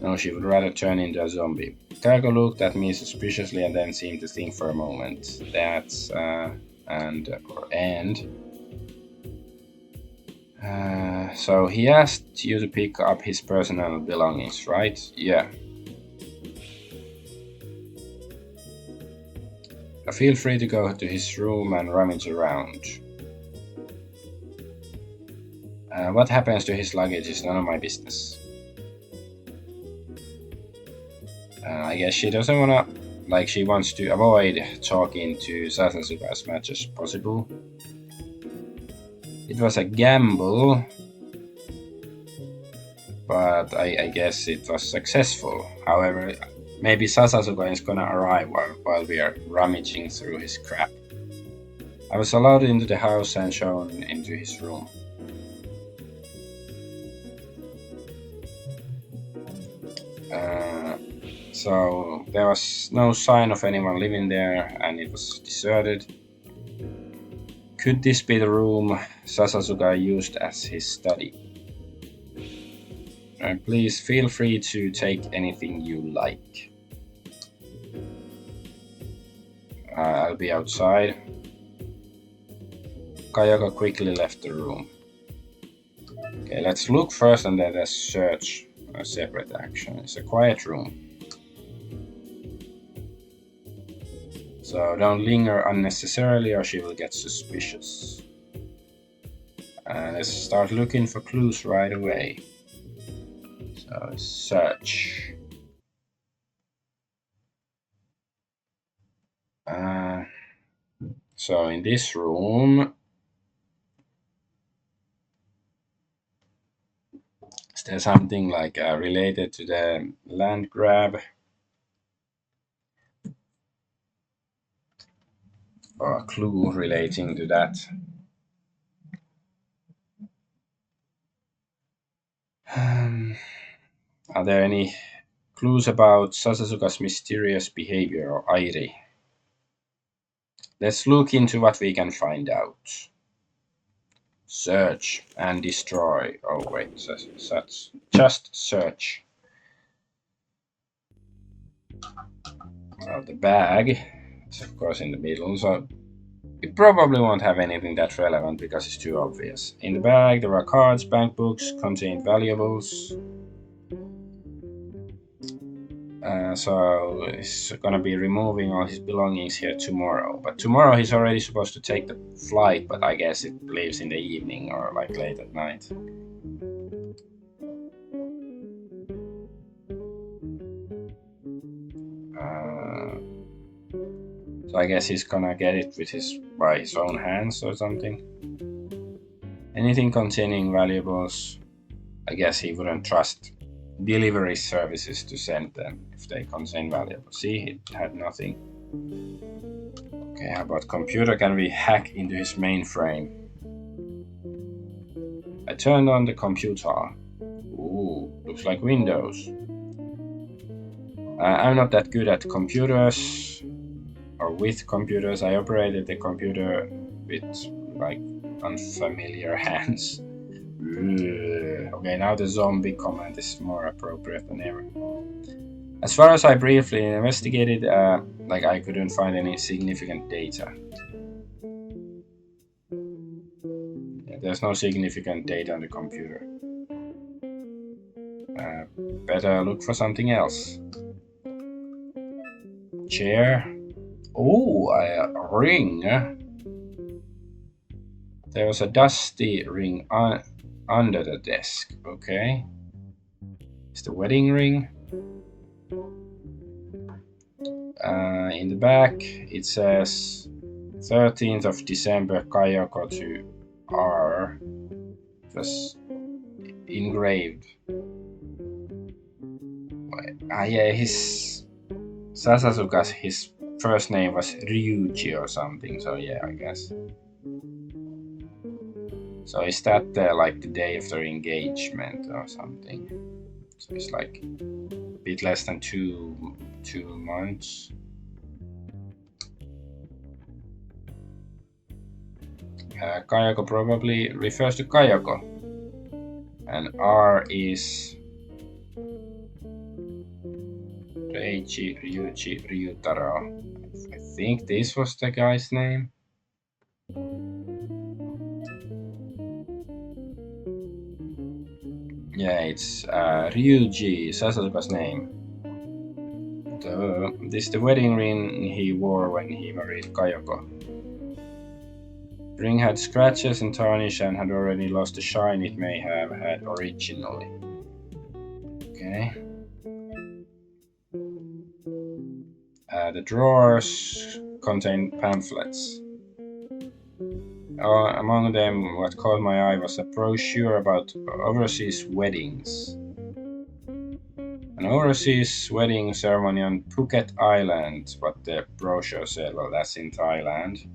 No, she would rather turn into a zombie. Cargo looked at me suspiciously and then seemed to think for a moment. That's, so he asked you to pick up his personal belongings, right? Yeah. Feel free to go to his room and rummage around. What happens to his luggage is none of my business. I guess she doesn't wanna, like, she wants to avoid talking to Sasasuka as much as possible. It was a gamble, but I guess it was successful. However, maybe Sasasuka is gonna arrive while we are rummaging through his crap. I was allowed into the house and shown into his room. So there was no sign of anyone living there, and it was deserted. Could this be the room Sasasuka used as his study? Please feel free to take anything you like. I'll be outside. Kayaka quickly left the room. Okay, let's look first and then let's search a separate action. It's a quiet room. So don't linger unnecessarily or she will get suspicious. Let's start looking for clues right away. So search. So in this room, is there something like related to the land grab? Or a clue relating to that? Are there any clues about Sasasuka's mysterious behavior or Airi? Let's look into what we can find out. Search and destroy. Oh wait, just search. The bag is of course in the middle, so it probably won't have anything that relevant because it's too obvious. In the bag there are cards, bank books, contain valuables. So he's gonna be removing all his belongings here tomorrow. But tomorrow he's already supposed to take the flight, but I guess it leaves in the evening or like late at night. So I guess he's gonna get it by his own hands or something. Anything containing valuables, I guess he wouldn't trust delivery services to send them if they contain valuables. See, it had nothing. Okay, how about computer? Can we hack into his mainframe? I turned on the computer. Ooh, looks like Windows. I'm not that good at computers or with computers. I operated the computer with like unfamiliar hands. Okay, now the zombie command is more appropriate than ever. As far as I briefly investigated, like I couldn't find any significant data. Yeah, there's no significant data on the computer. Uh, Better look for something else. Chair. Oh, a ring. There was a dusty ring under the desk. Okay. It's the wedding ring. In the back, it says 13th of December, Kayoko to R. It was engraved. Yeah, his Sasasuka's his first name was Ryuji or something. So yeah, I guess. So is that like the day of their engagement or something? So it's like a bit less than two months. Kayoko probably refers to Kayoko, and R is Reichi Ryuji Ryutaro. I think this was the guy's name. Yeah, it's Ryuji, Sasasuka's name. This is the wedding ring he wore when he married Kayoko. The ring had scratches and tarnish and had already lost the shine it may have had originally. Okay. The drawers contained pamphlets. Among them, what caught my eye was a brochure about overseas weddings. An overseas wedding ceremony on Phuket Island, what the brochure said. Well, that's in Thailand.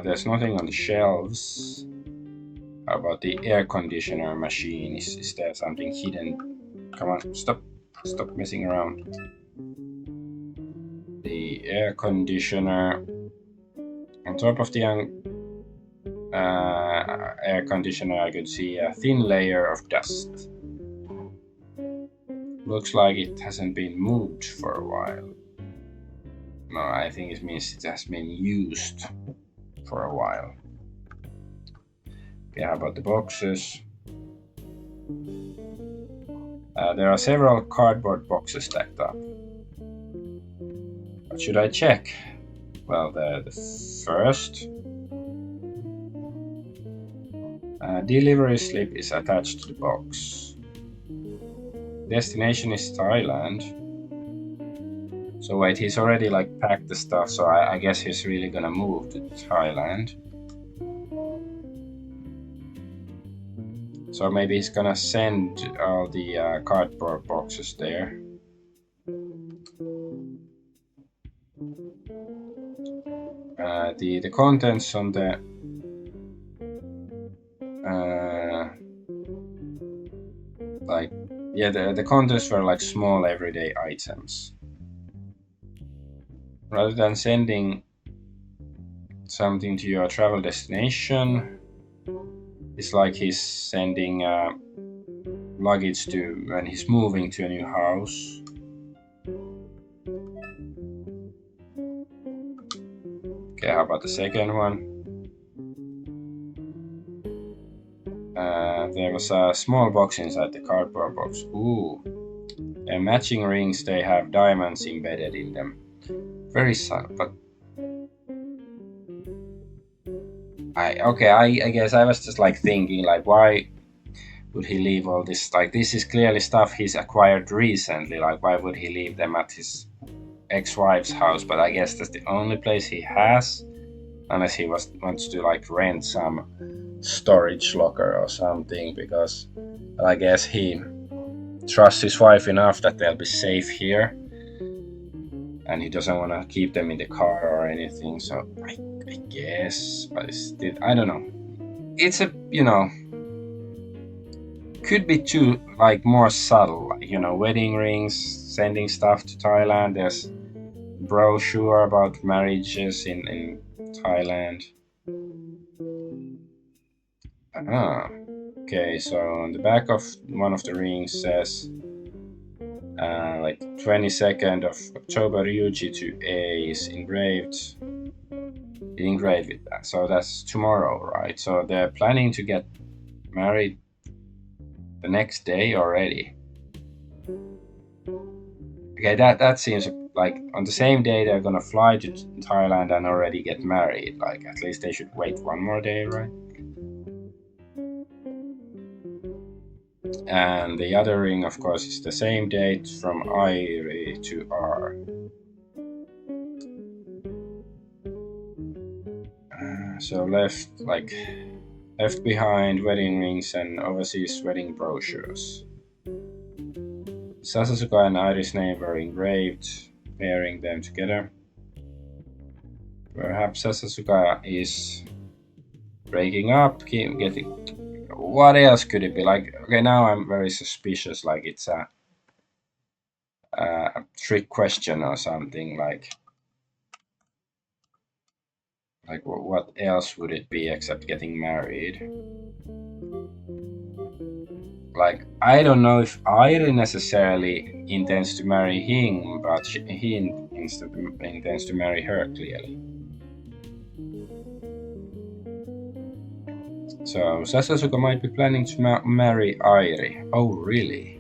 There's nothing on the shelves. How about the air conditioner machine? Is there something hidden? Come on, stop messing around. The air conditioner. On top of the air conditioner, I could see a thin layer of dust. Looks like it hasn't been moved for a while. No, I think it means it has been used for a while. Okay, how about the boxes? There are several cardboard boxes stacked up. What should I check? Well, the first delivery slip is attached to the box. Destination is Thailand. So wait, he's already like packed the stuff, so I guess he's really gonna move to Thailand. So maybe he's gonna send all the cardboard boxes there. The contents on the the contents were like small everyday items. Rather than sending something to your travel destination, it's like he's sending luggage to when he's moving to a new house. Okay, how about the second one? There was a small box inside the cardboard box. Ooh, and matching rings, they have diamonds embedded in them. Very subtle, but I guess I was just like thinking, like, why would he leave all this? Like, this is clearly stuff he's acquired recently. Like, why would he leave them at his ex-wife's house? But I guess that's the only place he has, unless he wants to like rent some storage locker or something, because I guess he trusts his wife enough that they'll be safe here, and he doesn't want to keep them in the car or anything. So I guess, but I don't know. It's a could be too like more subtle, like, wedding rings, sending stuff to Thailand. There's brochure about marriages in Thailand. Ah, okay, so on the back of one of the rings says like 22nd of October, Ryuji to A is engraved with that. So that's tomorrow, right? So they're planning to get married the next day already. Okay, that seems like on the same day they're gonna fly to Thailand and already get married. Like at least they should wait one more day, right? And the other ring, of course, is the same date from Airi to R. So left behind wedding rings and overseas wedding brochures. Sasasuka and Airi's name were engraved, pairing them together. Perhaps Sasasuka is breaking up, getting. What else could it be? Like, okay, now I'm very suspicious. Like it's a trick question or something. Like what else would it be except getting married? Like, I don't know if Airi necessarily intends to marry him, but he intends to marry her, clearly. So Sasasuka might be planning to marry Airi. Oh, really?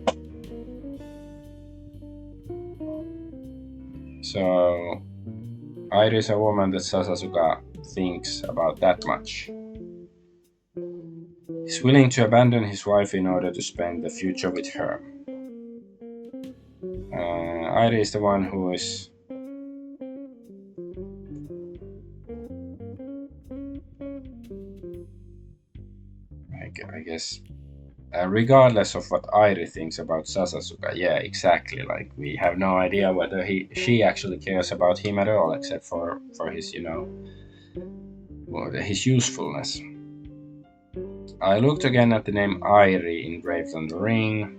So Airi is a woman that Sasasuka thinks about that much. He's willing to abandon his wife in order to spend the future with her. Airi is the one who is I guess regardless of what Airi thinks about Sasasuka. Yeah, exactly. Like we have no idea whether she actually cares about him at all, except for his his usefulness. I looked again at the name Airi engraved on the ring.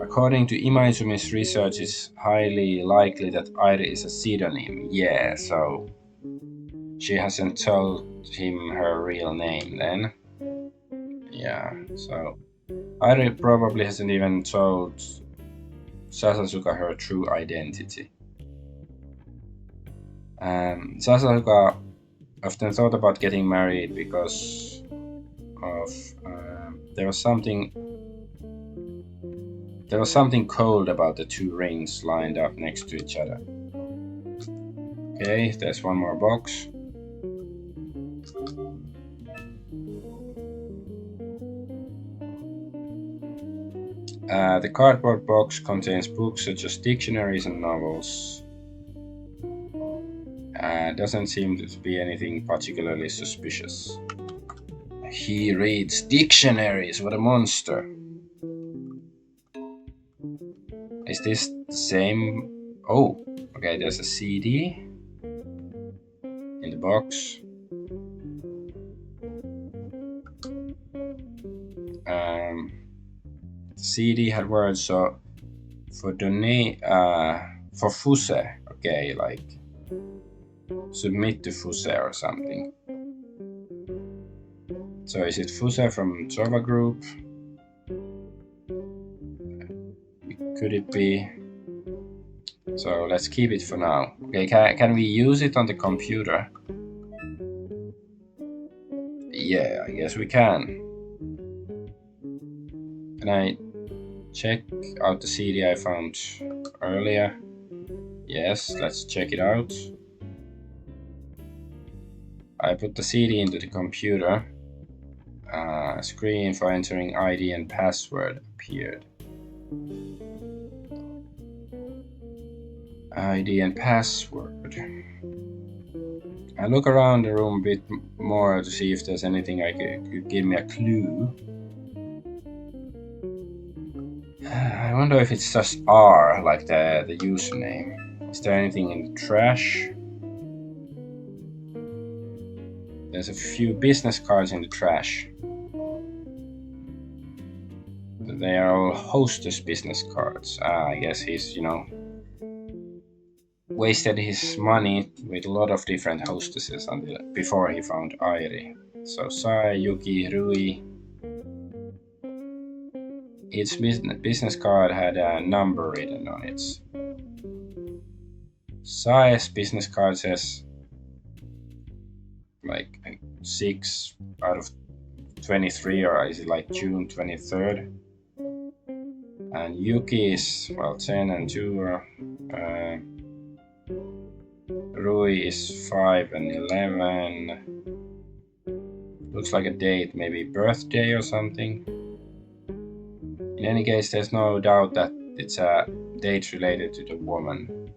According to Imaizumi's research, it's highly likely that Airi is a pseudonym. Yeah, so she hasn't told him her real name then. Yeah, so Airi probably hasn't even told Sasasuka her true identity. Sasasuka often thought about getting married because of there was something cold about the two rings lined up next to each other. Okay, there's one more box. The cardboard box contains books such as dictionaries and novels. Doesn't seem to be anything particularly suspicious. He reads dictionaries, what a monster. Is this the same? Oh, okay, there's a CD in the box. The CD had words so for donate for Fuse, okay, like submit to Fuse or something. So is it Fuse from Java Group? Could it be? So let's keep it for now. Okay, can we use it on the computer? Yeah, I guess we can. Can I check out the CD I found earlier? Yes, let's check it out. I put the CD into the computer. Screen for entering ID and password appeared. ID and password. I look around the room a bit more to see if there's anything I could give me a clue. I wonder if it's just R, like the username. Is there anything in the trash? There's a few business cards in the trash. They are all hostess business cards. I guess he's, wasted his money with a lot of different hostesses until before he found Airi. So Sai, Yuki, Rui. Each business card had a number written on it. Sai's business card says like 6 out of 23, or is it like June 23rd? And Yuki is, well, 10 and 2. Rui is 5 and 11. Looks like a date, maybe birthday or something. In any case, there's no doubt that it's a date related to the woman.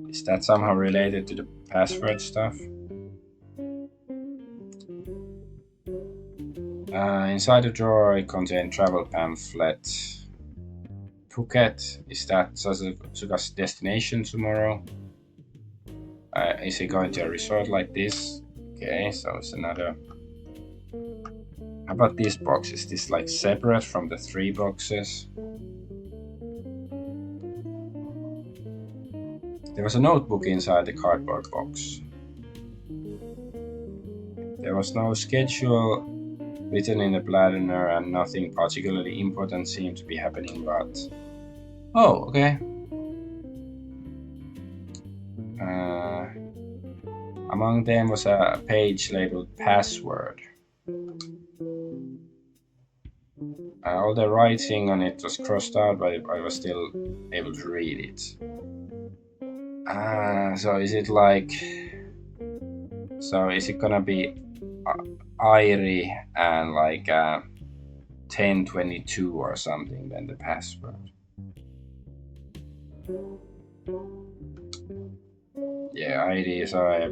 Is that somehow related to the password stuff? Inside the drawer, it contained travel pamphlet. Phuket, is that Sasuga's destination tomorrow? Is he going to a resort like this? Okay, so it's another. How about this box? Is this like separate from the 3 boxes? There was a notebook inside the cardboard box. There was no schedule written in the planner, and nothing particularly important seemed to be happening, but... Oh, okay. Among them was a page labeled password. All the writing on it was crossed out, but I was still able to read it. So is it like... So is it gonna be Airi and like 1022 or something, then the password? Yeah, ID, so I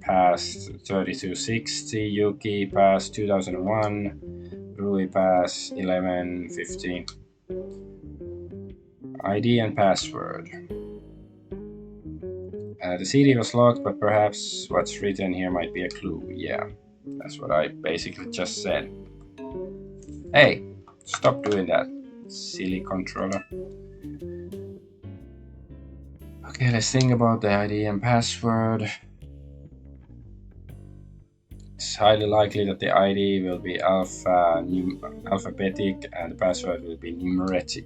passed 3260, Yuki passed 2001, Rui passed 1150. ID and password. The CD was locked, but perhaps what's written here might be a clue. Yeah, that's what I basically just said. Hey, stop doing that, silly controller. Okay, let's think about the ID and password. It's highly likely that the ID will be alphabetic and the password will be numeric.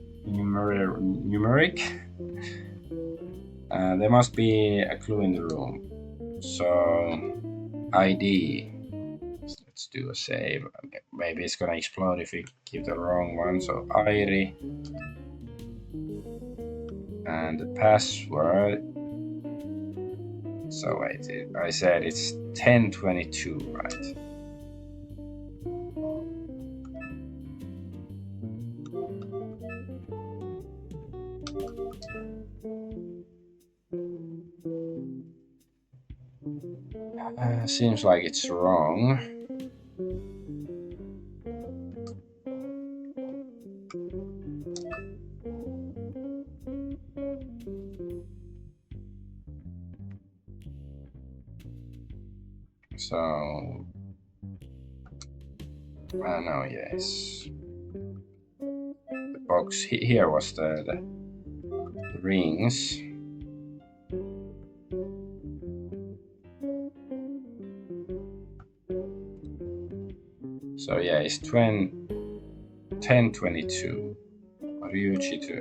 There must be a clue in the room. So, ID. Let's do a save. Maybe it's gonna explode if we give the wrong one. So, Airi. And the password. So wait, I said it's 1022, right? Seems like it's wrong. So, no, yes. The box here was the rings. So yeah, it's 1022. Ryuchi to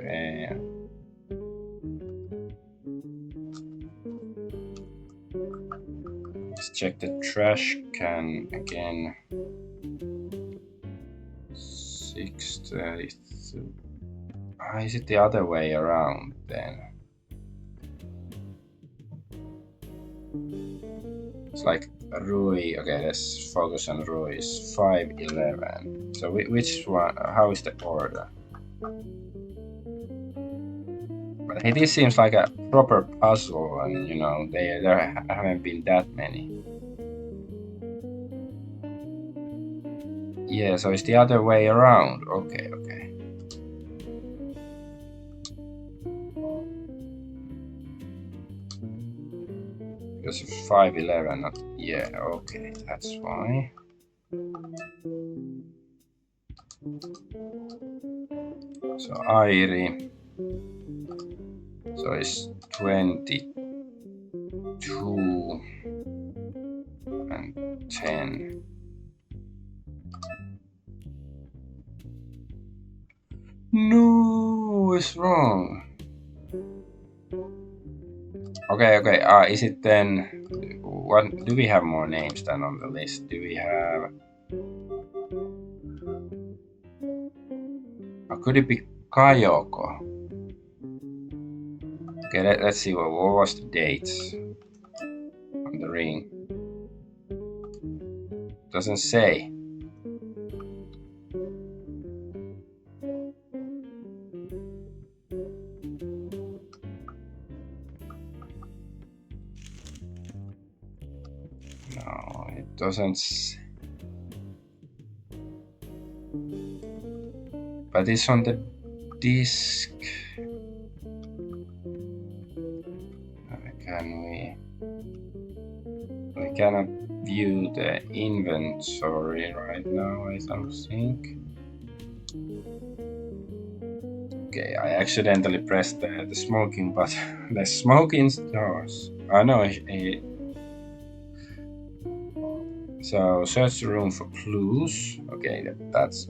Let's check the trash can again. 632. Is it the other way around then? It's like Rui. Okay, let's focus on Rui's 511. So which one? How is the order? But hey, this seems like a proper puzzle, and you know there haven't been that many. Yeah, so it's the other way around. Okay. Because of 511, not, yeah, okay, that's why. So Airi. So it's 22 and 10. No, it's wrong. Okay. Is it then? What do we have more names than on the list? Do we have? Or could it be Kayoko? Okay, let's see. What was the date on the ring? Doesn't say. No, it doesn't. But it's on the disc. We cannot view the inventory right now, I don't think. Okay, I accidentally pressed the smoking button. The smoking stars. Oh no, so search the room for clues. Okay, that's.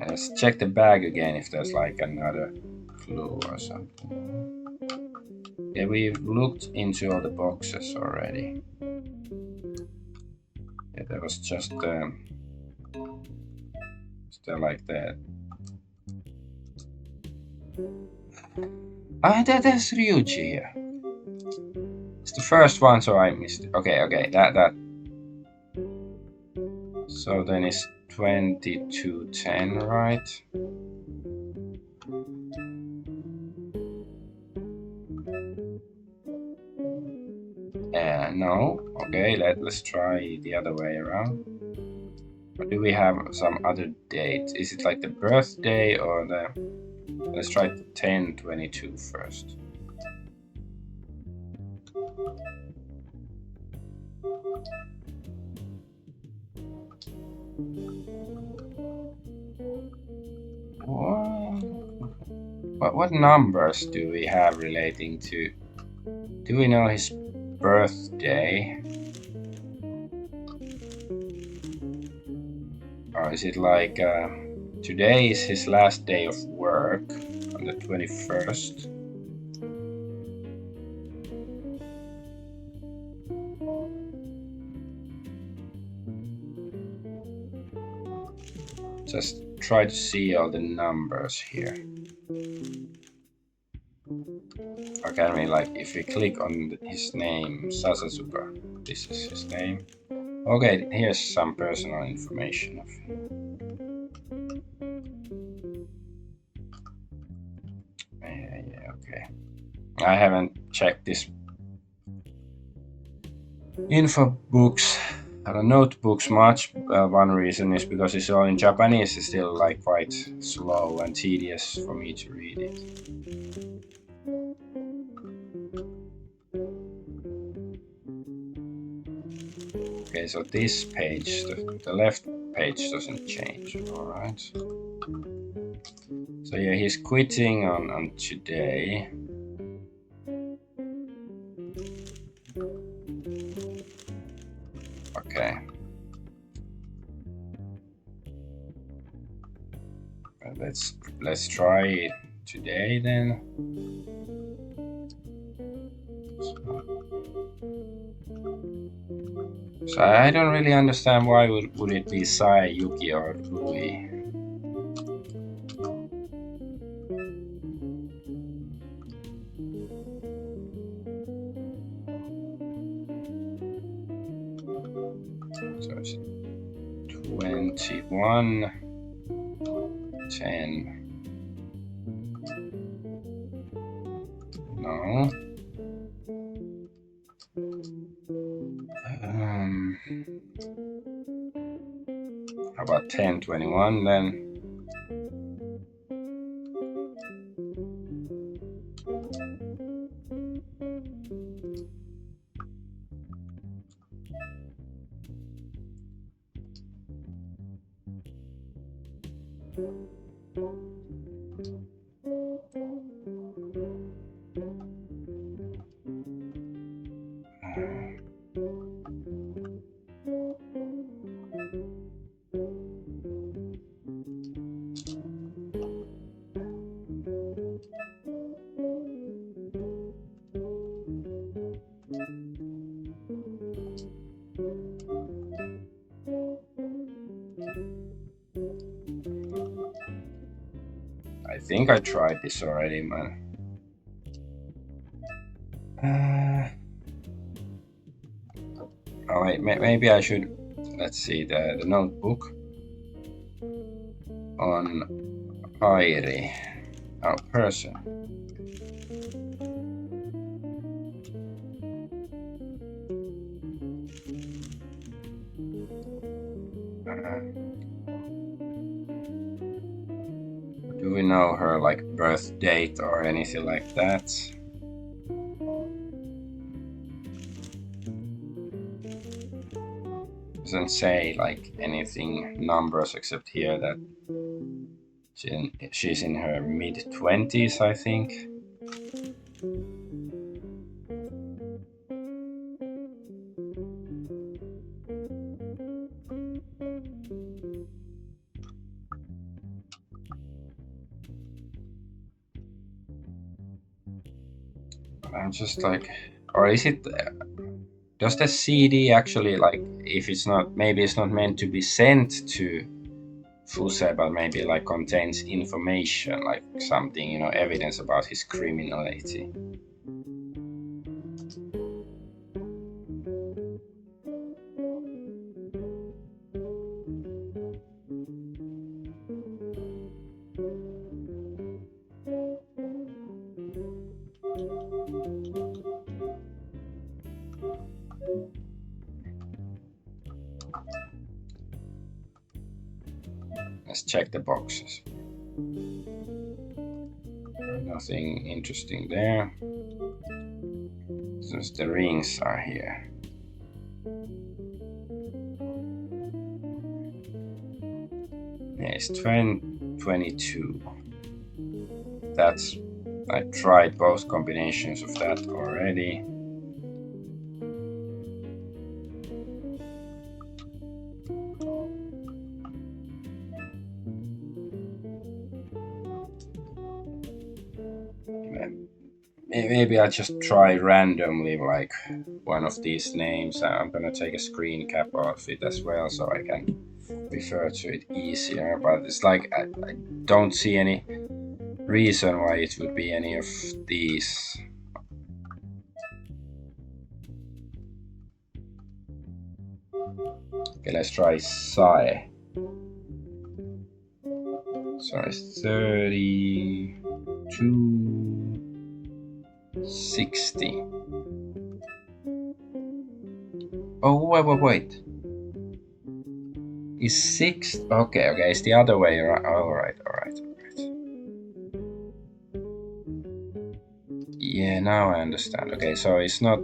Let's check the bag again if there's like another clue or something. Yeah, we've looked into all the boxes already. Yeah, there was just still like that. There's Ryuji here. It's the first one, so I missed it. Okay, that. So then it's 2210, right? No. Okay, let's try the other way around. Or do we have some other date? Is it like the birthday or the... Let's try 1022 first. What numbers do we have relating to... Do we know his birthday? Or is it like today is his last day of work on the 21st? Just try to see all the numbers here. Okay, I mean, like if we click on his name, Sasazuka, this is his name. Okay, here's some personal information of him. Yeah, okay. I haven't checked this info books or notebooks much. One reason is because it's all in Japanese. It's still like quite slow and tedious for me to read it. Okay, so this page, the left page doesn't change, alright. So yeah, he's quitting on today. Okay. Let's try today then. So I don't really understand why would it be Sai, Yuki, or Rui. So it's 21, 10. No. How about 1021 then? think I tried this already, man. Oh wait, maybe I should. Let's see the notebook on Airi. Oh, person. Do we know her like birth date or anything like that? Doesn't say like anything numbers except here that she's in her mid-20s, I think. I'm just like, or is it? Does the CD actually like, if it's not, maybe it's not meant to be sent to Fuse, but maybe like contains information, like something, you know, evidence about his criminality. Let's check the boxes. Nothing interesting there. Since the rings are here. Yeah, it's 22. That's, I tried both combinations of that already. Maybe I just try randomly like one of these names. I'm gonna take a screen cap of it as well so I can refer to it easier. But it's like I don't see any reason why it would be any of these. Okay, let's try Sai. So it's 3260. Oh, wait. Is 6? Okay, it's the other way around. Alright. Yeah, now I understand. Okay, so it's not.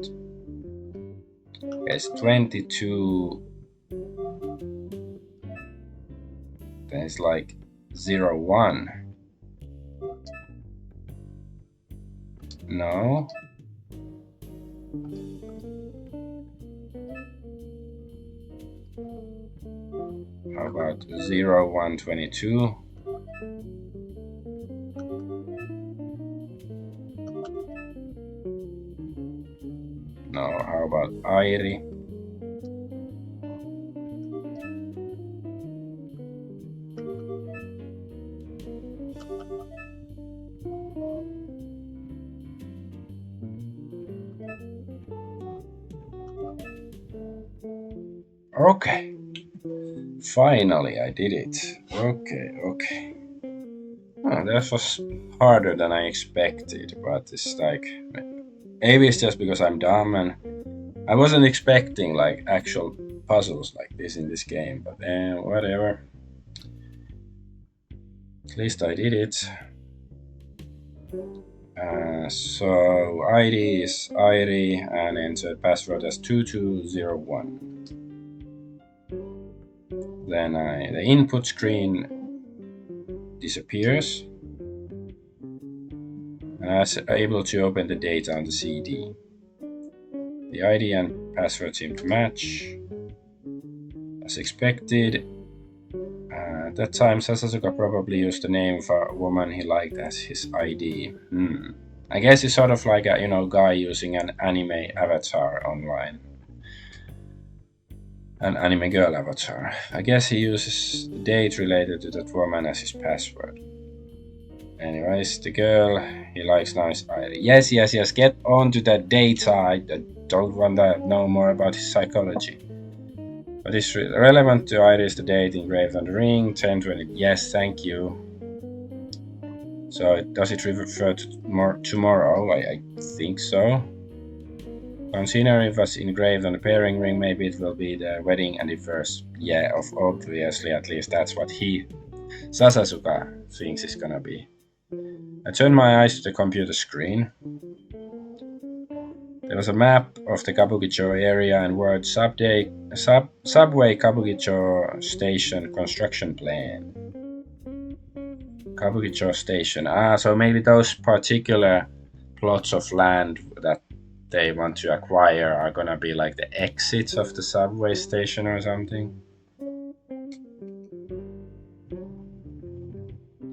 Okay, it's 22. Then it's like 01. No. How about 0122? No, how about Airi? Okay. Finally, I did it. Okay. Oh, that was harder than I expected, but it's like, maybe it's just because I'm dumb and I wasn't expecting like actual puzzles like this in this game, but whatever. At least I did it. So ID is Airi and enter password as 2201. Then the input screen disappears and I was able to open the data on the CD. The ID and password seem to match. As expected, at that time Sasasuka probably used the name of a woman he liked as his ID. I guess it's sort of like a guy using an anime avatar online. An anime girl avatar. I guess he uses the date related to that woman as his password. Anyways, the girl he likes now is Irie. Yes, yes, yes. Get on to that data. I don't want to know more about his psychology. But it's relevant to Iris the date engraved on the ring, 1020. Yes, thank you. So does it refer to tomorrow? I think so. Consider if it was engraved on the pairing ring, maybe it will be the wedding anniversary. Yeah, obviously, at least that's what Sasasuka, thinks it's gonna be. I turned my eyes to the computer screen. There was a map of the Kabukicho area and word subway Kabukicho station construction plan. Kabukicho station. So maybe those particular plots of land that they want to acquire are gonna be like the exits of the subway station or something.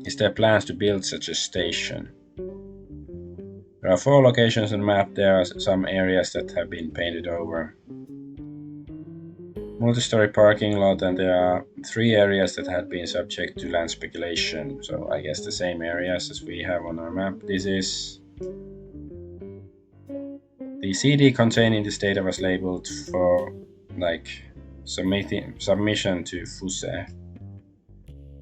Is there plans to build such a station? There are 4 locations on the map. There are some areas that have been painted over. Multi-story parking lot, and there are 3 areas that had been subject to land speculation. So I guess the same areas as we have on our map. This is the CD containing this data was labeled for like submission to Fuse.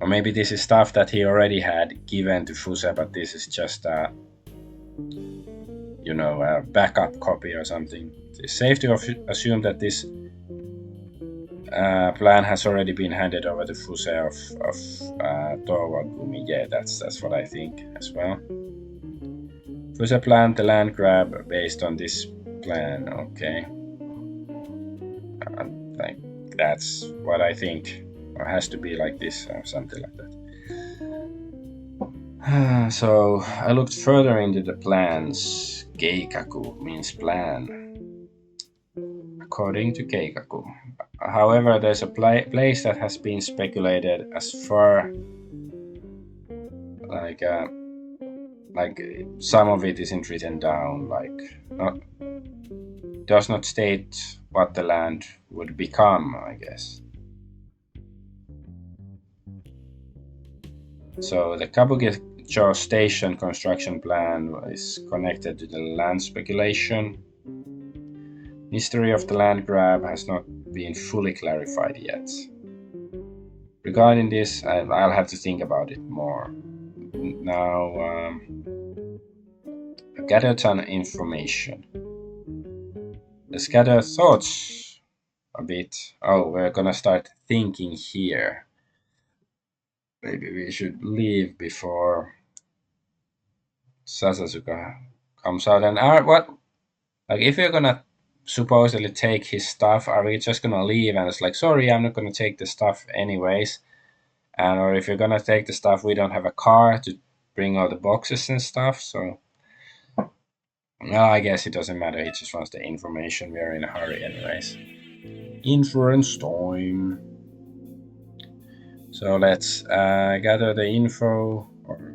Or maybe this is stuff that he already had given to Fuse, but this is just a backup copy or something. It's safe to assume that this plan has already been handed over to Fuse of Towagumi. Yeah, that's what I think as well. Fuse planned the land grab based on this plan. Okay, like that's what I think. Or has to be like this or something like that. So I looked further into the plans. Keikaku means plan, according to Keikaku. However, there's a place that has been speculated as far like some of it isn't written down, does not state what the land would become, I guess. So the Kabukicho station construction plan is connected to the land speculation. History of the land grab has not been fully clarified yet. Regarding this, I'll have to think about it more. Now, I've gathered some information. Let's gather thoughts a bit. Oh, we're gonna start thinking here. Maybe we should leave before Sasasuka comes out. And what? Like, if you're gonna supposedly take his stuff, are we just gonna leave and it's like, sorry, I'm not gonna take the stuff anyways? And or if you're gonna take the stuff, we don't have a car to bring all the boxes and stuff. So, well, I guess it doesn't matter. He just wants the information. We are in a hurry, anyways. Inference time. So let's gather the info or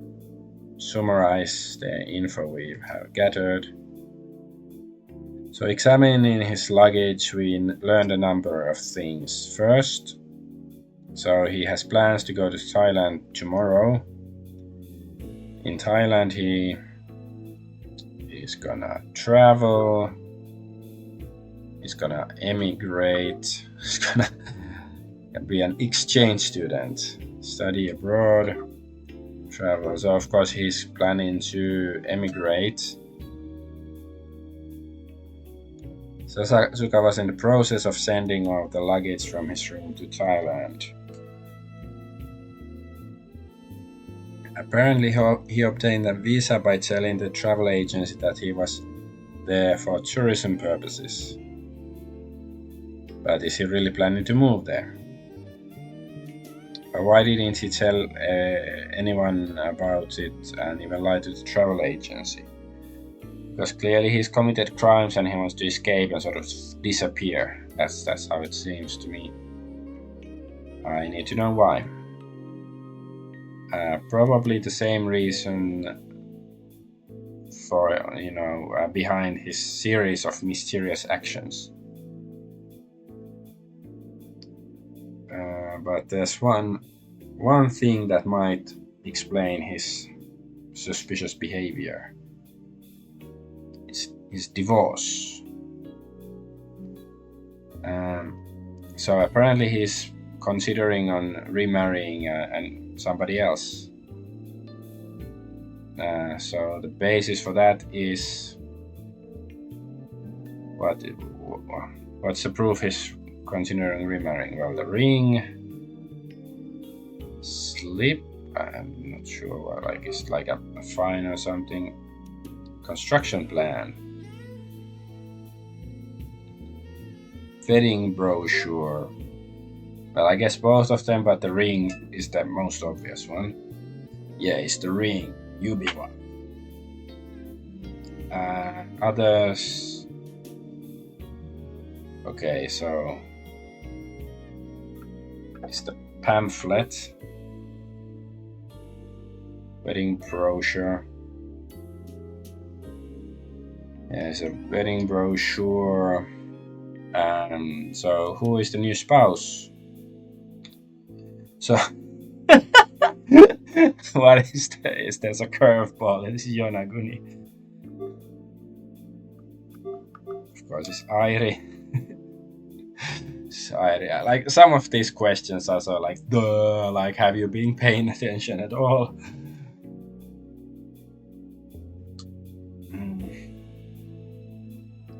summarize the info we have gathered. So examining his luggage, we learned a number of things. First, so he has plans to go to Thailand tomorrow. In Thailand, he is gonna travel. He's gonna emigrate. He's gonna be an exchange student, study abroad, travel. So of course he's planning to emigrate. Sasasuka was in the process of sending all the luggage from his room to Thailand. Apparently he obtained a visa by telling the travel agency that he was there for tourism purposes. But is he really planning to move there? But why didn't he tell anyone about it and even lie to the travel agency? Because clearly he's committed crimes and he wants to escape and sort of disappear. That's how it seems to me. I need to know why. Probably the same reason for behind his series of mysterious actions. But there's one thing that might explain his suspicious behavior. It's his divorce. So apparently he's considering on remarrying and somebody else. So the basis for that is what's the proof he's considering remarrying? Well, the ring, slip. I'm not sure what. Like it's like a fine or something. Construction plan. Wedding brochure. Well, I guess both of them, but the ring is the most obvious one. Yeah, it's the ring. You be one. Others. Okay, so it's the pamphlet. Wedding brochure. Yeah, it's a wedding brochure. So who is the new spouse? So what is this? There's a curveball. It's Yonaguni. Of course, it's Airi. It's Airi. Like some of these questions are so like, duh. Like, have you been paying attention at all?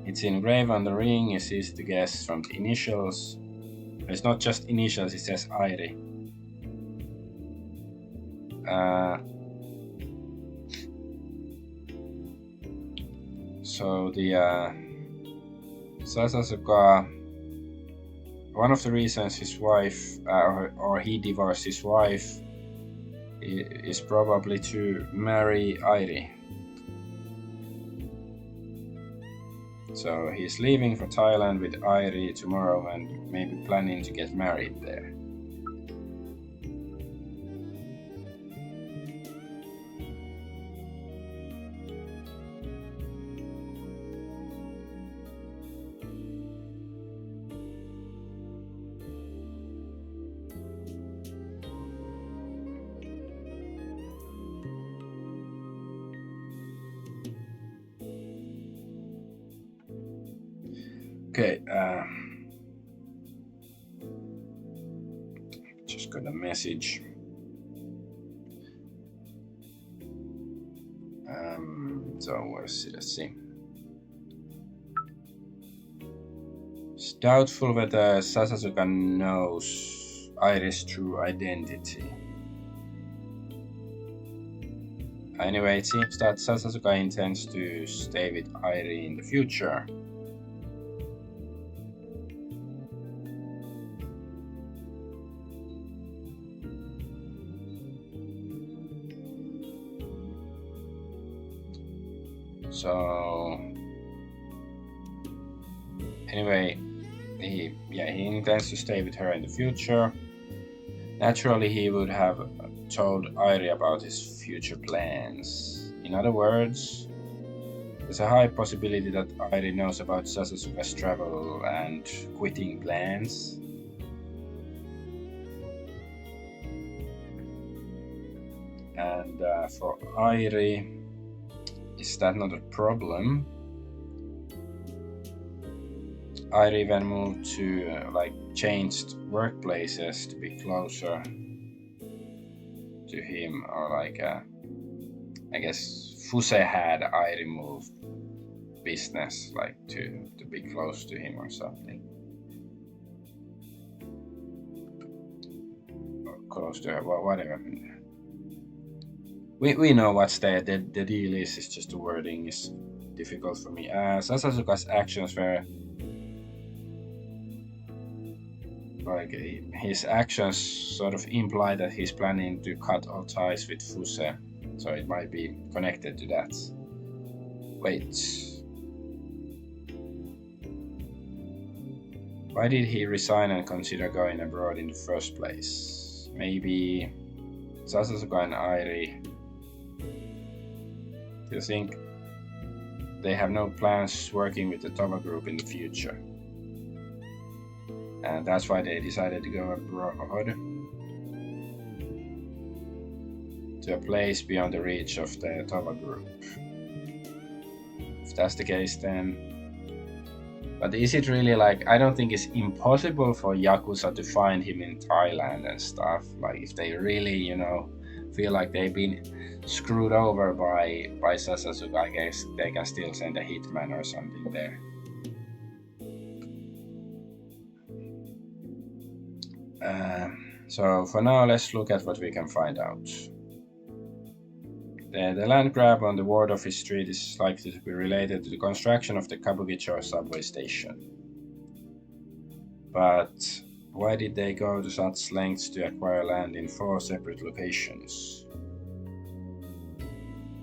It's engraved on the ring. It's easy to guess from the initials. It's not just initials. It says Airi. So the Sasasuka, one of the reasons his wife or he divorced his wife is probably to marry Airi. So he's leaving for Thailand with Airi tomorrow and maybe planning to get married there. Okay, just got a message. So let's see. It's doubtful whether Sasasuka knows Airi's true identity. Anyway, it seems that Sasasuka intends to stay with Airi in the future. So anyway, he intends to stay with her in the future. Naturally, he would have told Airi about his future plans. In other words, there's a high possibility that Airi knows about Sasasuka's travel and quitting plans. And for Airi, is that not a problem? Airi even moved to changed workplaces to be closer to him, or I guess Fuse had Airi move business to be close to him or something, or close to her, whatever. We know what's the deal is. It's just the wording is difficult for me. Sasasuka's actions were his actions sort of imply that he's planning to cut all ties with Fuse, so it might be connected to that. Wait, why did he resign and consider going abroad in the first place? Maybe Sasasuka and Airi, do you think they have no plans working with the Tova group in the future? And that's why they decided to go abroad to a place beyond the reach of the Tova group. If that's the case, then. But is it really like, I don't think it's impossible for Yakuza to find him in Thailand and stuff. Like, if they really, feel like they've been screwed over by Sasasuke, I guess they can still send a hitman or something there. So for now, let's look at what we can find out. The land grab on the Ward Office Street is likely to be related to the construction of the Kabukicho subway station. But why did they go to such lengths to acquire land in 4 separate locations?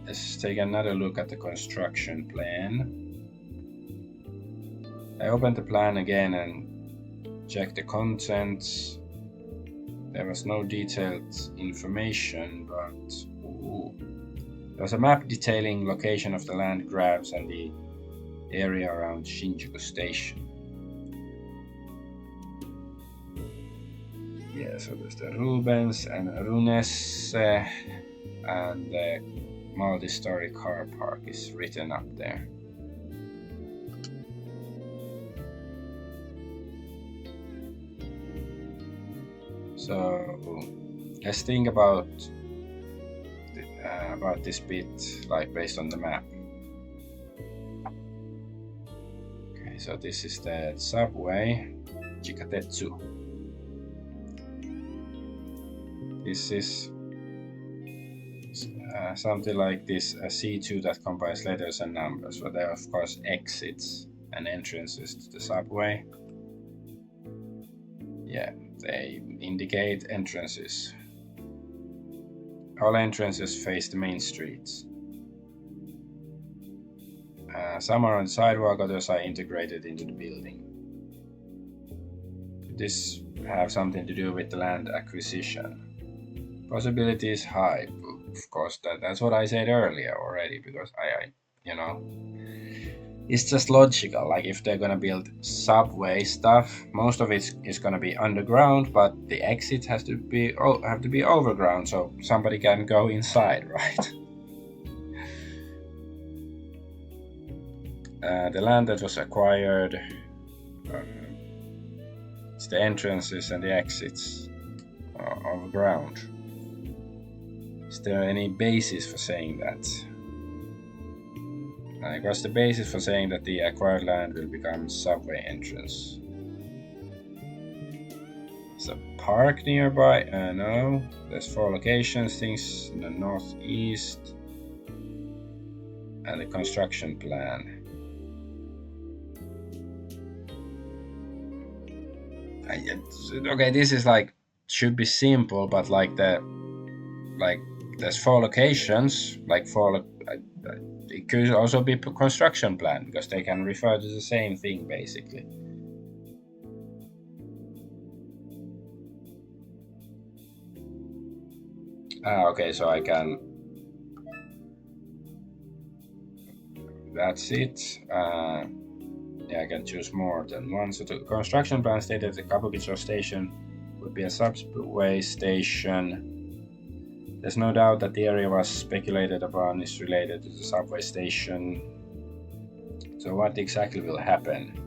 Let's take another look at the construction plan. I opened the plan again and checked the contents. There was no detailed information, but there was a map detailing location of the land grabs and the area around Shinjuku Station. Yeah, so there's the Rubens and Runes, and the multi-story car park is written up there. So let's think about this bit, like based on the map. Okay, so this is the subway, Chikatetsu. This is something like this, a C2 that combines letters and numbers. So there are of course exits and entrances to the subway. Yeah, they indicate entrances. All entrances face the main streets. Some are on the sidewalk, others are integrated into the building. Could this have something to do with the land acquisition? Possibility is high, of course. That's what I said earlier already, because I it's just logical. Like, if they're gonna build subway stuff, most of it is gonna be underground, but the exits have to be overground, so somebody can go inside, right? The land that was acquired, it's the entrances and the exits overground. Is there any basis for saying that? Like, what's the basis for saying that the acquired land will become subway entrance? Is a park nearby? No. There's 4 locations, things in the northeast, and the construction plan. Okay, this is like, should be simple, but there's 4 locations, it could also be construction plan, because they can refer to the same thing basically. Okay, so I can. That's it. I can choose more than one. So the construction plan stated the Kabukicho station would be a subway station. There's no doubt that the area was speculated upon is related to the subway station. So what exactly will happen?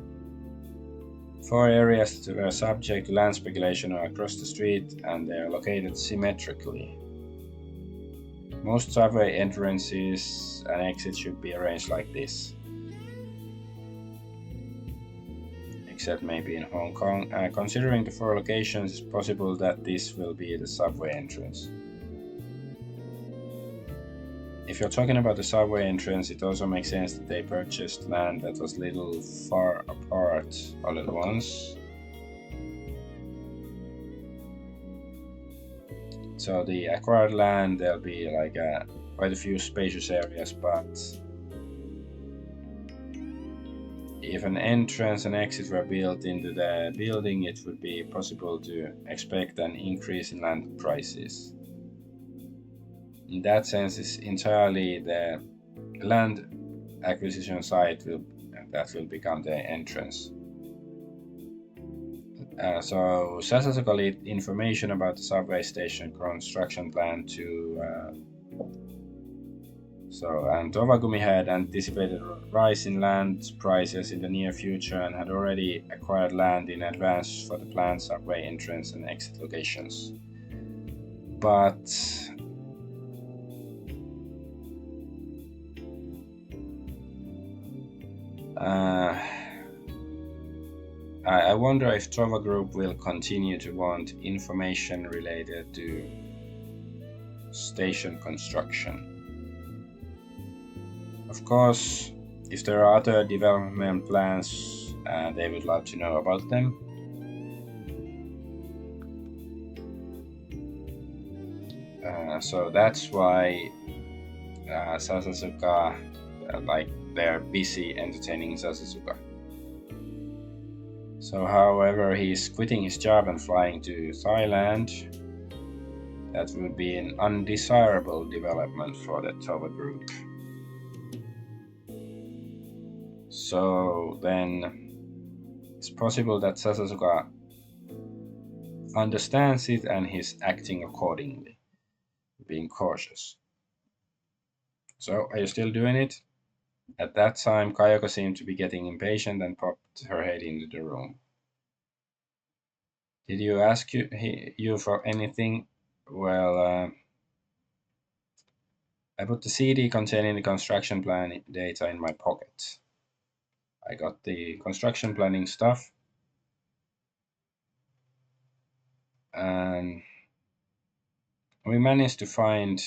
4 areas that were subject to land speculation are across the street, and they are located symmetrically. Most subway entrances and exits should be arranged like this. Except maybe in Hong Kong. Considering the 4 locations, it's possible that this will be the subway entrance. If you're talking about the subway entrance, it also makes sense that they purchased land that was little far apart all at once. So the acquired land, there'll be like quite a few spacious areas, but if an entrance and exit were built into the building, it would be possible to expect an increase in land prices. In that sense, it's entirely the land acquisition site that will become the entrance. So Sasasuka leaked information about the subway station construction plan to and Tovagumi had anticipated a rise in land prices in the near future and had already acquired land in advance for the planned subway entrance and exit locations. But I wonder if Trova Group will continue to want information related to station construction. Of course, if there are other development plans, they would love to know about them. So that's why Sasasuka, they're busy entertaining Sasasuka. So, however, he's quitting his job and flying to Thailand. That would be an undesirable development for the Tova Group. So then it's possible that Sasasuka understands it and he's acting accordingly, being cautious. So, are you still doing it? At that time, Kayako seemed to be getting impatient and popped her head into the room. Did you ask you for anything? Well, I put the CD containing the construction plan data in my pocket. I got the construction planning stuff, and we managed to find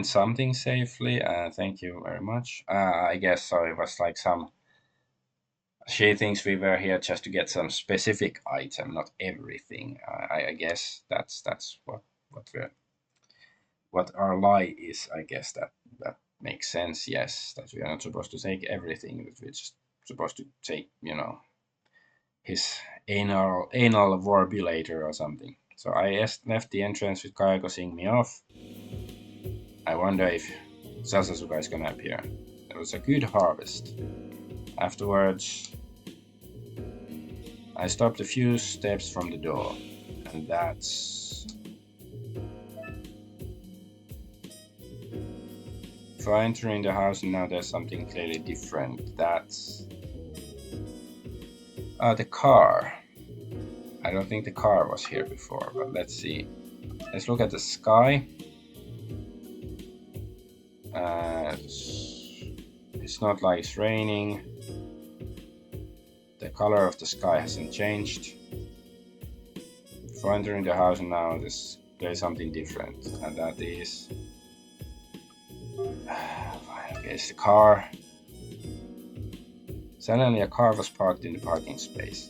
something safely. Thank you very much. I guess so. It was like some. She thinks we were here just to get some specific item, not everything. I guess that's what our lie is. I guess that makes sense. Yes, that we are not supposed to take everything. That we're just supposed to take, his anal warbulator or something. So I left the entrance with Kayako seeing me off. I wonder if Sasasuka is gonna appear. It was a good harvest. Afterwards, I stopped a few steps from the door, and that's. For entering the house and now there's something clearly different. That's. The car. I don't think the car was here before, but let's see. Let's look at the sky. It's not like it's raining. The color of the sky hasn't changed. For entering the house now, there's something different, and that is. It's the car. Suddenly, a car was parked in the parking space.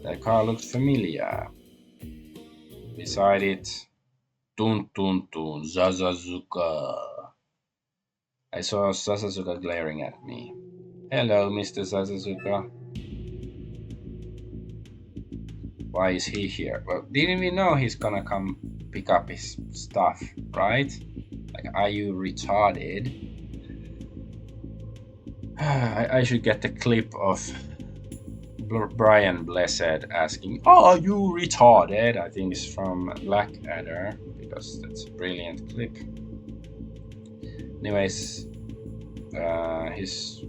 The car looked familiar. Beside it, Tun Tun Tun Zazazuka. I saw Sasasuka glaring at me. Hello, Mr. Sasasuka. Why is he here? Well, didn't we know he's gonna come pick up his stuff, right? Like, are you retarded? I should get the clip of Brian Blessed asking, "Are you retarded?" I think it's from Blackadder, because that's a brilliant clip. Anyways, he's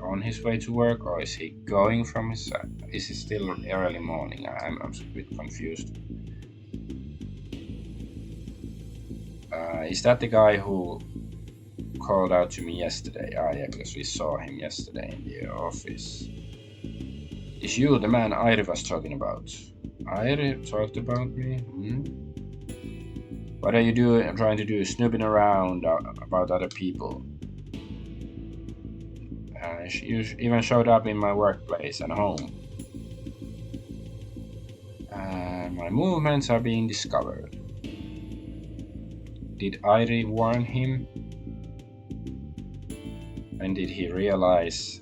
on his way to work, or is he going from his? Is it still early morning? I'm a bit confused. Is that the guy who called out to me yesterday? Yeah, because we saw him yesterday in the office. Is you the man Airi was talking about? Airi talked about me? What are you trying to do? Snooping around about other people? You even showed up in my workplace and home. My movements are being discovered. Did Airi warn him? And did he realize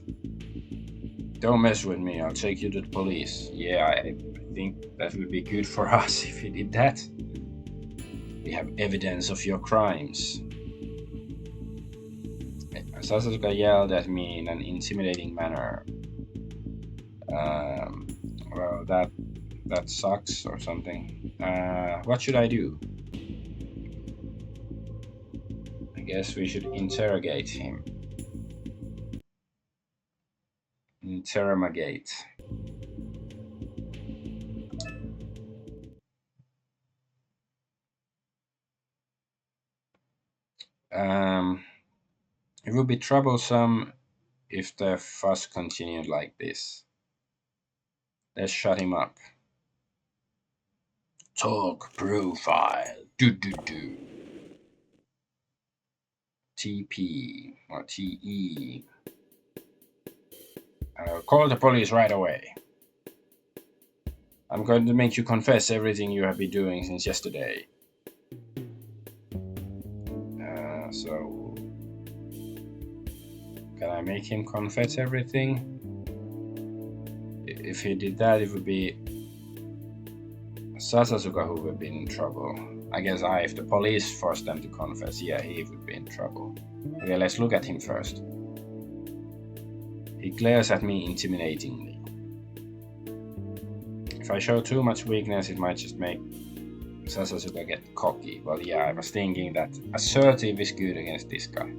Don't mess with me, I'll take you to the police. Yeah, I think that would be good for us if he did that. We have evidence of your crimes. Sasasuka yelled at me in an intimidating manner. Well, that sucks or something. What should I do? I guess we should interrogate him. Interrogate. It would be troublesome if the fuss continued like this. Let's shut him up. Talk profile. Do. TP or TE. Call the police right away. I'm going to make you confess everything you have been doing since yesterday. So, can I make him confess everything? If he did that, it would be Sasasuka who would be in trouble. I guess if the police forced them to confess, yeah, he would be in trouble. Okay, let's look at him first. He glares at me intimidatingly. If I show too much weakness, it might just make Sasasuka get cocky. Well, yeah, I was thinking that assertive is good against this guy.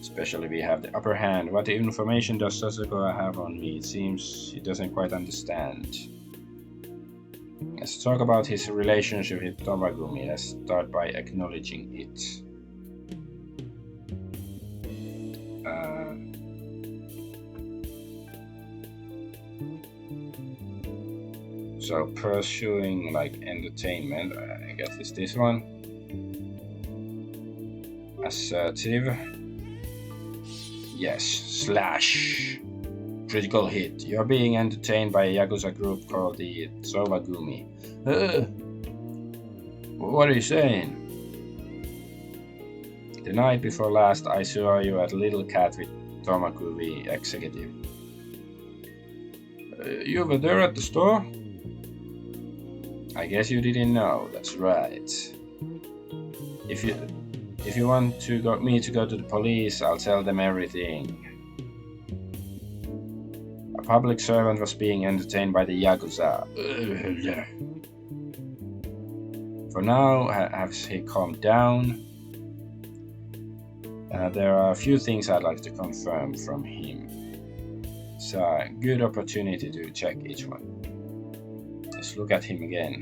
Especially we have the upper hand. What information does Sasasuka have on me? It seems he doesn't quite understand. Let's talk about his relationship with Tobagumi. Let's start by acknowledging it. So pursuing like entertainment, I guess it's this one. Assertive. Yes, slash. Critical hit. You're being entertained by a Yakuza group called the Sovagumi. What are you saying? The night before last, I saw you at Little Cat with Tomaku, the executive. You were there at the store? I guess you didn't know. That's right. If you want me to go to the police, I'll tell them everything. A public servant was being entertained by the Yakuza. For now, has he calmed down? There are a few things I'd like to confirm from him. It's a good opportunity to check each one. Let's look at him again.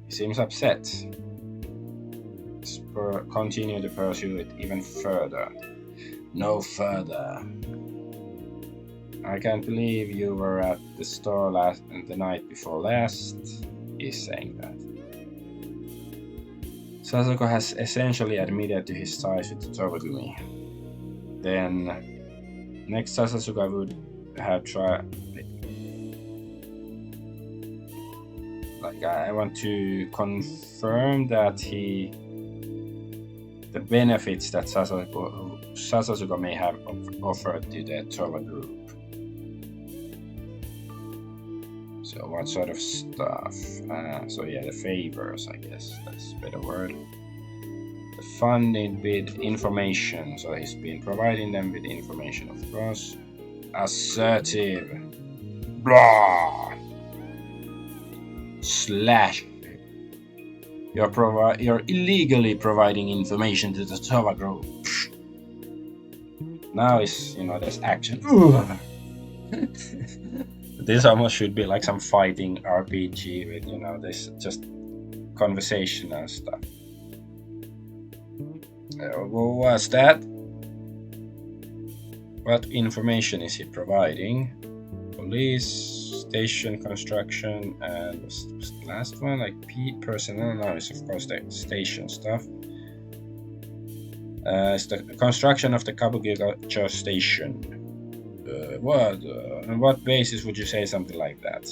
He seems upset. Let's continue to pursue it even further. No further. I can't believe you were at the store the night before last. He's saying that. Sasasuka has essentially admitted to his ties with the Tobagumi. Then, next Sasasuka would have tried. I want to confirm that the benefits that Sasasuka may have offered to the Toba group. So what sort of stuff? So yeah, the favors, I guess that's a better word. The funding with information. So he's been providing them with information, of course. Assertive. Blah. Slash. You're illegally providing information to the Toba group. Now there's action. This almost should be like some fighting RPG with, this just conversational stuff. What was that? What information is he providing? Police, station construction, and what's the last one? Like personnel. No, it's of course the station stuff. It's the construction of the Kabukicho station. On what basis would you say something like that?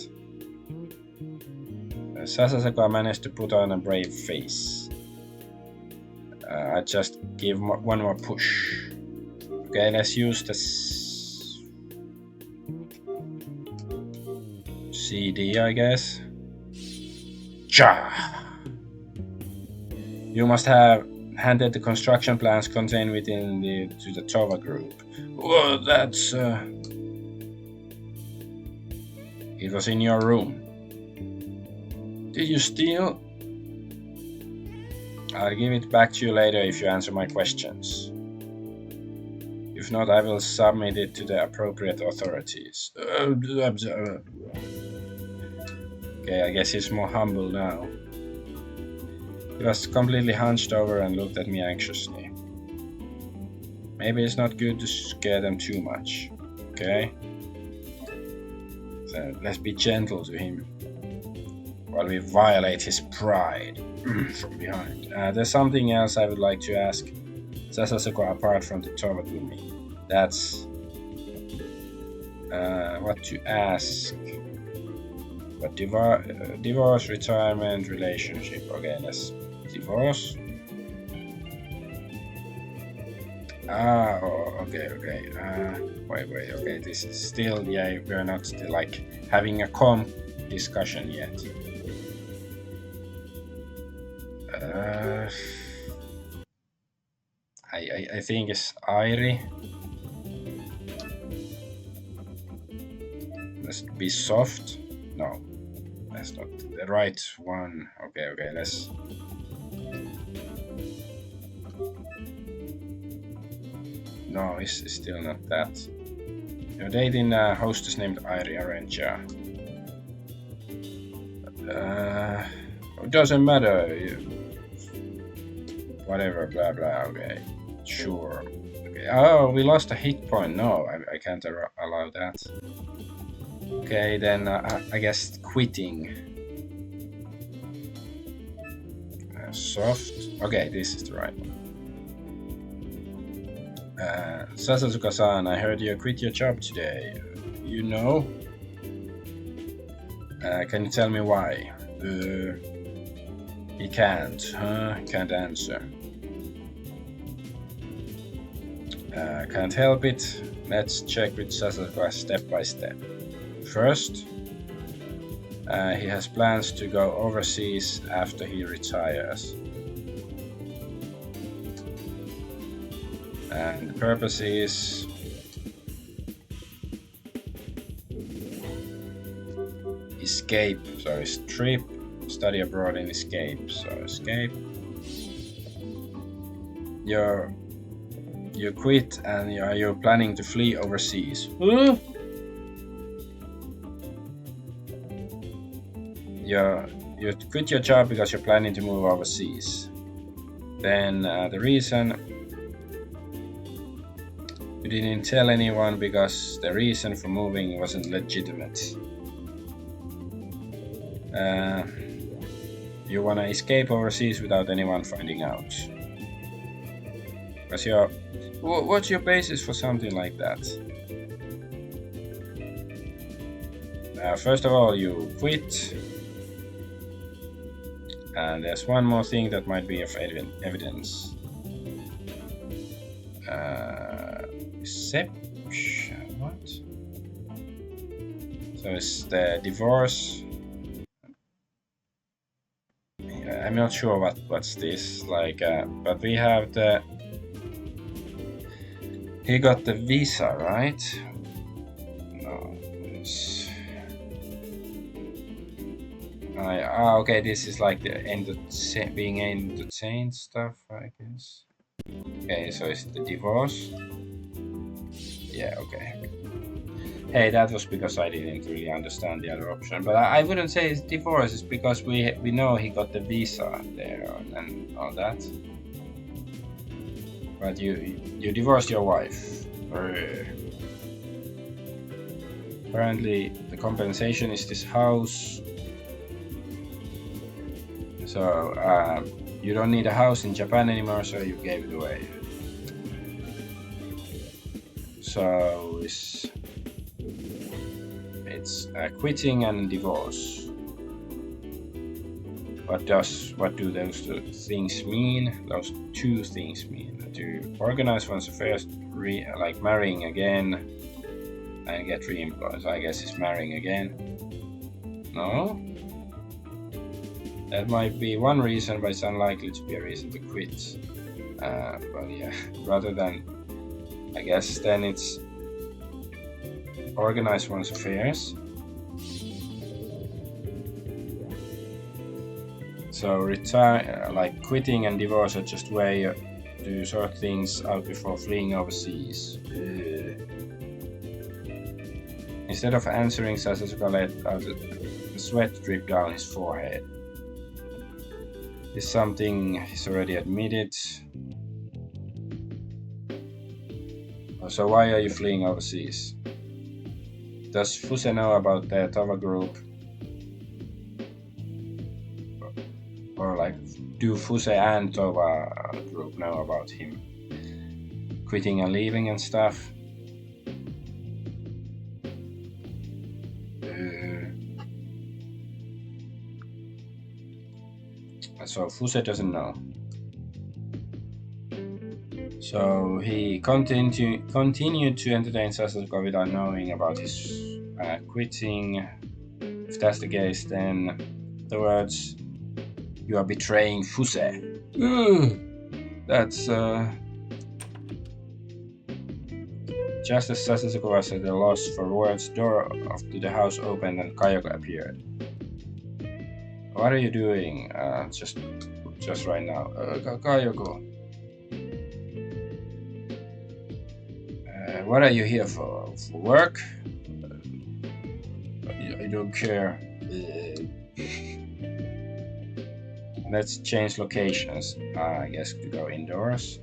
Sasasuka managed to put on a brave face. I just give one more push. Okay, let's use CD, I guess. Ja! You must have handed the construction plans contained within to the Tova group. Well, that's... It was in your room. Did you steal? I'll give it back to you later if you answer my questions. If not, I will submit it to the appropriate authorities. Okay, I guess he's more humble now. He was completely hunched over and looked at me anxiously. Maybe it's not good to scare them too much, okay? So let's be gentle to him while we violate his pride from behind. There's something else I would like to ask Sasasuko apart from the Tova Gumi. That's what to ask. But divorce, retirement, relationship. Okay, let's divorce. Okay. Wait. Okay, this is still, yeah, we're not still like having a calm discussion yet. I think it's Airi. Let's be soft. No, that's not the right one. Okay, let's. No, it's still not that. You're dating a hostess named Airi Arencha. It doesn't matter. Whatever, blah blah. Okay, sure. Okay. Oh, we lost a hit point. No, I can't allow that. Okay, then I guess quitting. Soft. Okay, this is the right one. Sasasuka-san, I heard you quit your job today. You know? Can you tell me why? He can't, huh? Can't answer. Can't help it. Let's check with Sasasuka step by step. First, he has plans to go overseas after he retires. And the purpose is escape, so trip, study abroad and escape. So escape. You quit and you're planning to flee overseas. Huh? You quit your job because you're planning to move overseas. Then the reason you didn't tell anyone because the reason for moving wasn't legitimate. You want to escape overseas without anyone finding out. Because what's your basis for something like that? First of all, you quit. And there's one more thing that might be of evidence. Deception? What? So it's the divorce. I'm not sure what's this like, but we have he got the visa, right? No, it's okay. This is like the being entertained stuff, I guess. Okay, so it's the divorce. Yeah, okay. Hey, that was because I didn't really understand the other option. But I wouldn't say it's divorce. It's because we know he got the visa there and all that. But you divorced your wife. Apparently, the compensation is this house. So you don't need a house in Japan anymore, so you gave it away. So it's quitting and divorce. What do those two things mean? Those two things mean to organize one's affairs, like marrying again, and get re-employed. So I guess it's marrying again. No? That might be one reason, but it's unlikely to be a reason to quit. But yeah, rather than, I guess, then it's organize one's affairs. So retire, like quitting and divorce are just way to sort things out before fleeing overseas. Instead of answering, Sasasuka let out a sweat drip down his forehead. This is something he's already admitted. So why are you fleeing overseas? Does Fuse know about the Tova group? Or like, do Fuse and Tova group know about him quitting and leaving and stuff? So Fuse doesn't know. So he continued to entertain Sasasuka without knowing about his quitting. If that's the case, then the words "you are betraying Fuse." That's just as Sasasuka was at a loss for words. Door to the house opened and Kayoko appeared. What are you doing? Just right now, Kayoko. What are you here for? For work? I don't care. Let's change locations. I guess to go indoors.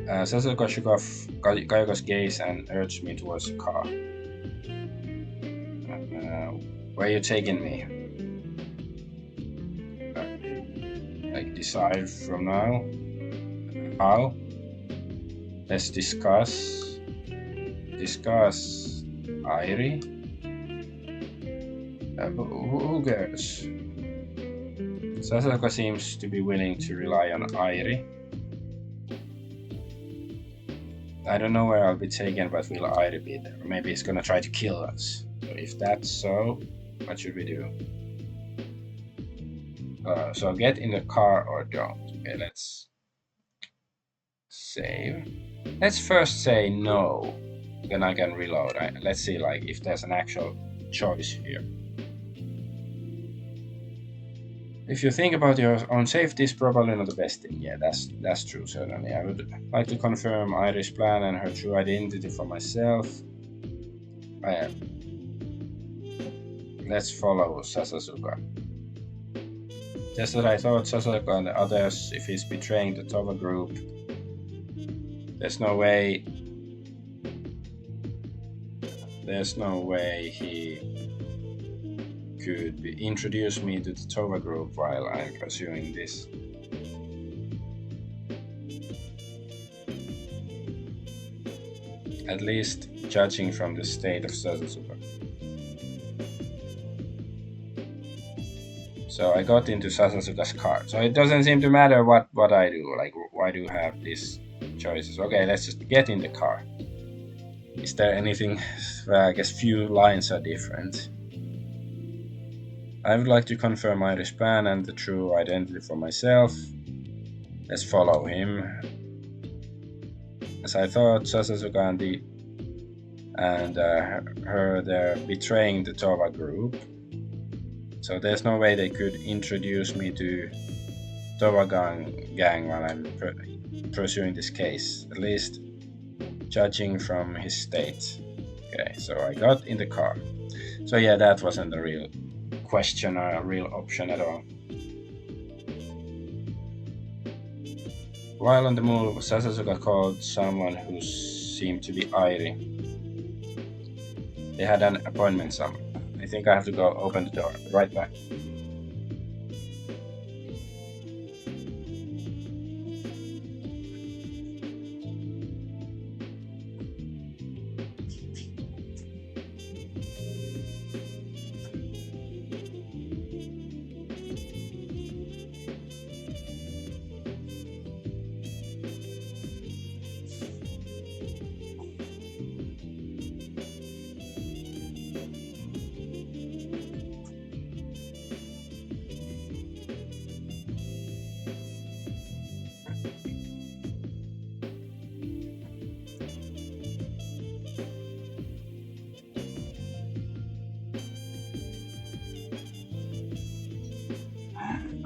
Sasasuka shook off Kayoko's gaze and urged me towards the car. Where are you taking me? Like decide from now. How? Let's discuss. Airi? Who cares? Sasasuka seems to be willing to rely on Airi. I don't know where I'll be taken, but will Airi be there? Maybe he's gonna try to kill us. So if that's so, what should we do? So get in the car or don't. Okay, let's save. Let's first say no. Then I can reload. Let's see, like, if there's an actual choice here. If you think about your own safety, it's probably not the best thing. Yeah, that's true, certainly. I would like to confirm Airi's plan and her true identity for myself. Let's follow Sasasuka. Just as I thought, Sasasuka and the others, if he's betraying the Tova group, there's no way he could introduce me to the Tova group while I'm pursuing this. At least judging from the state of Sasasuka. So I got into Sasasuka's car. So it doesn't seem to matter what I do. Like, why do you have these choices? Okay, let's just get in the car. Is there anything? Well, I guess few lines are different. I would like to confirm Airi's plan and the true identity for myself. Let's follow him. As I thought, Sasasuka and her, they're betraying the Tova group. So there's no way they could introduce me to Tova gang while I'm pursuing this case. At least judging from his state. Okay, so I got in the car. So yeah, that wasn't a real question or a real option at all. While on the move, Sasasuka called someone who seemed to be Airi. They had an appointment somewhere. I think I have to go open the door. I'll be right back.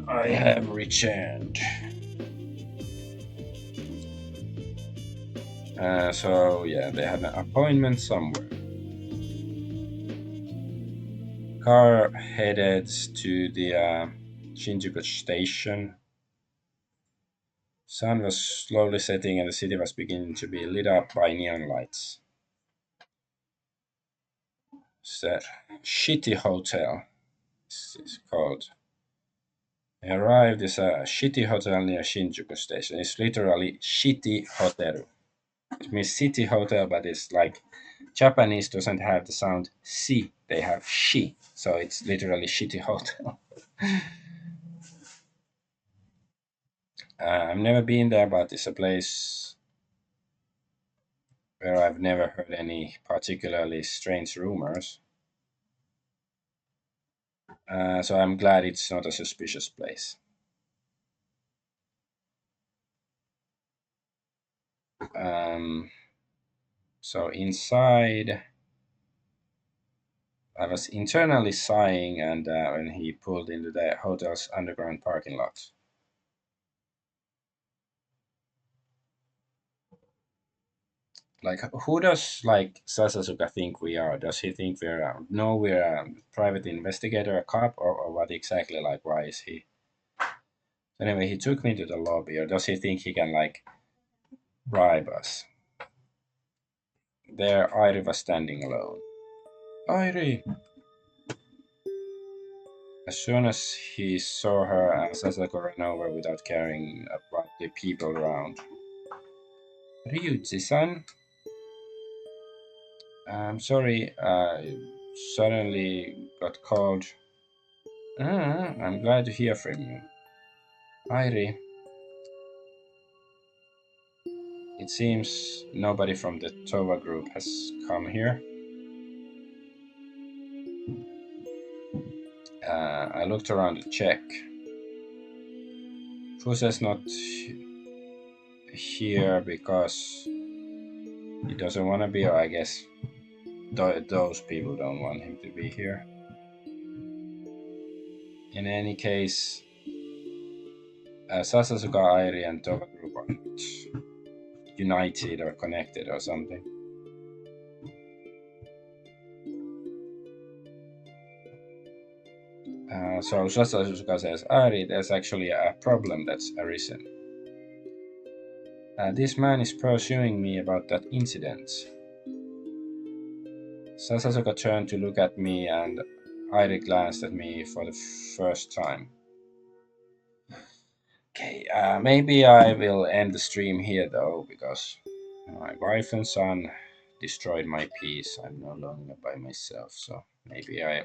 I have returned. So yeah, they had an appointment somewhere. Car headed to the Shinjuku station. Sun was slowly setting and the city was beginning to be lit up by neon lights. It's a shitty hotel. It's called. I arrived at a shitty hotel near Shinjuku station. It's literally shitty hotel. It means city hotel, but it's like Japanese doesn't have the sound si, they have shi. So it's literally shitty hotel. I've never been there, but it's a place where I've never heard any particularly strange rumors. So I'm glad it's not a suspicious place. Um, so inside, I was internally sighing, and when he pulled into the hotel's underground parking lot. Like, who does like Sasasuka think we are? Does he think we're no, we're a private investigator, a cop, or what exactly? Like, why is he? Anyway, he took me to the lobby, or does he think he can like bribe us? There, Airi was standing alone. Airi! As soon as he saw her, Sasako ran over without caring about the people around. Ryuji-san, I'm sorry, suddenly got called. I'm glad to hear from you. Airi, it seems nobody from the Tova group has come here. I looked around to check. Fusa's not here because he doesn't want to be, or I guess those people don't want him to be here. In any case, Sasasuka, Airi, and Tova group are not united or connected or something. So Sasasuka says, Airi, there's actually a problem that's arisen. This man is pursuing me about that incident. Sasasuka turned to look at me and Airi glanced at me for the first time. Okay, maybe I will end the stream here though, because my wife and son destroyed my peace. I'm no longer by myself, so maybe I.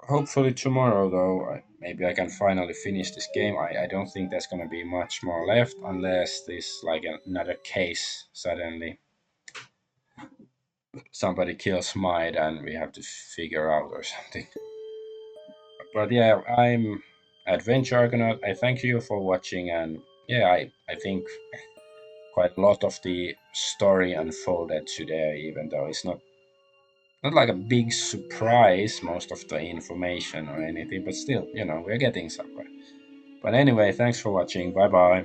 Hopefully tomorrow though, maybe I can finally finish this game. I don't think there's gonna be much more left unless this like another case suddenly somebody kills Mide and we have to figure out or something. But yeah, I'm Adventure Argonaut. I thank you for watching, and yeah, I think quite a lot of the story unfolded today, even though it's not like a big surprise, most of the information or anything, but still, we're getting somewhere. But anyway, thanks for watching. Bye bye.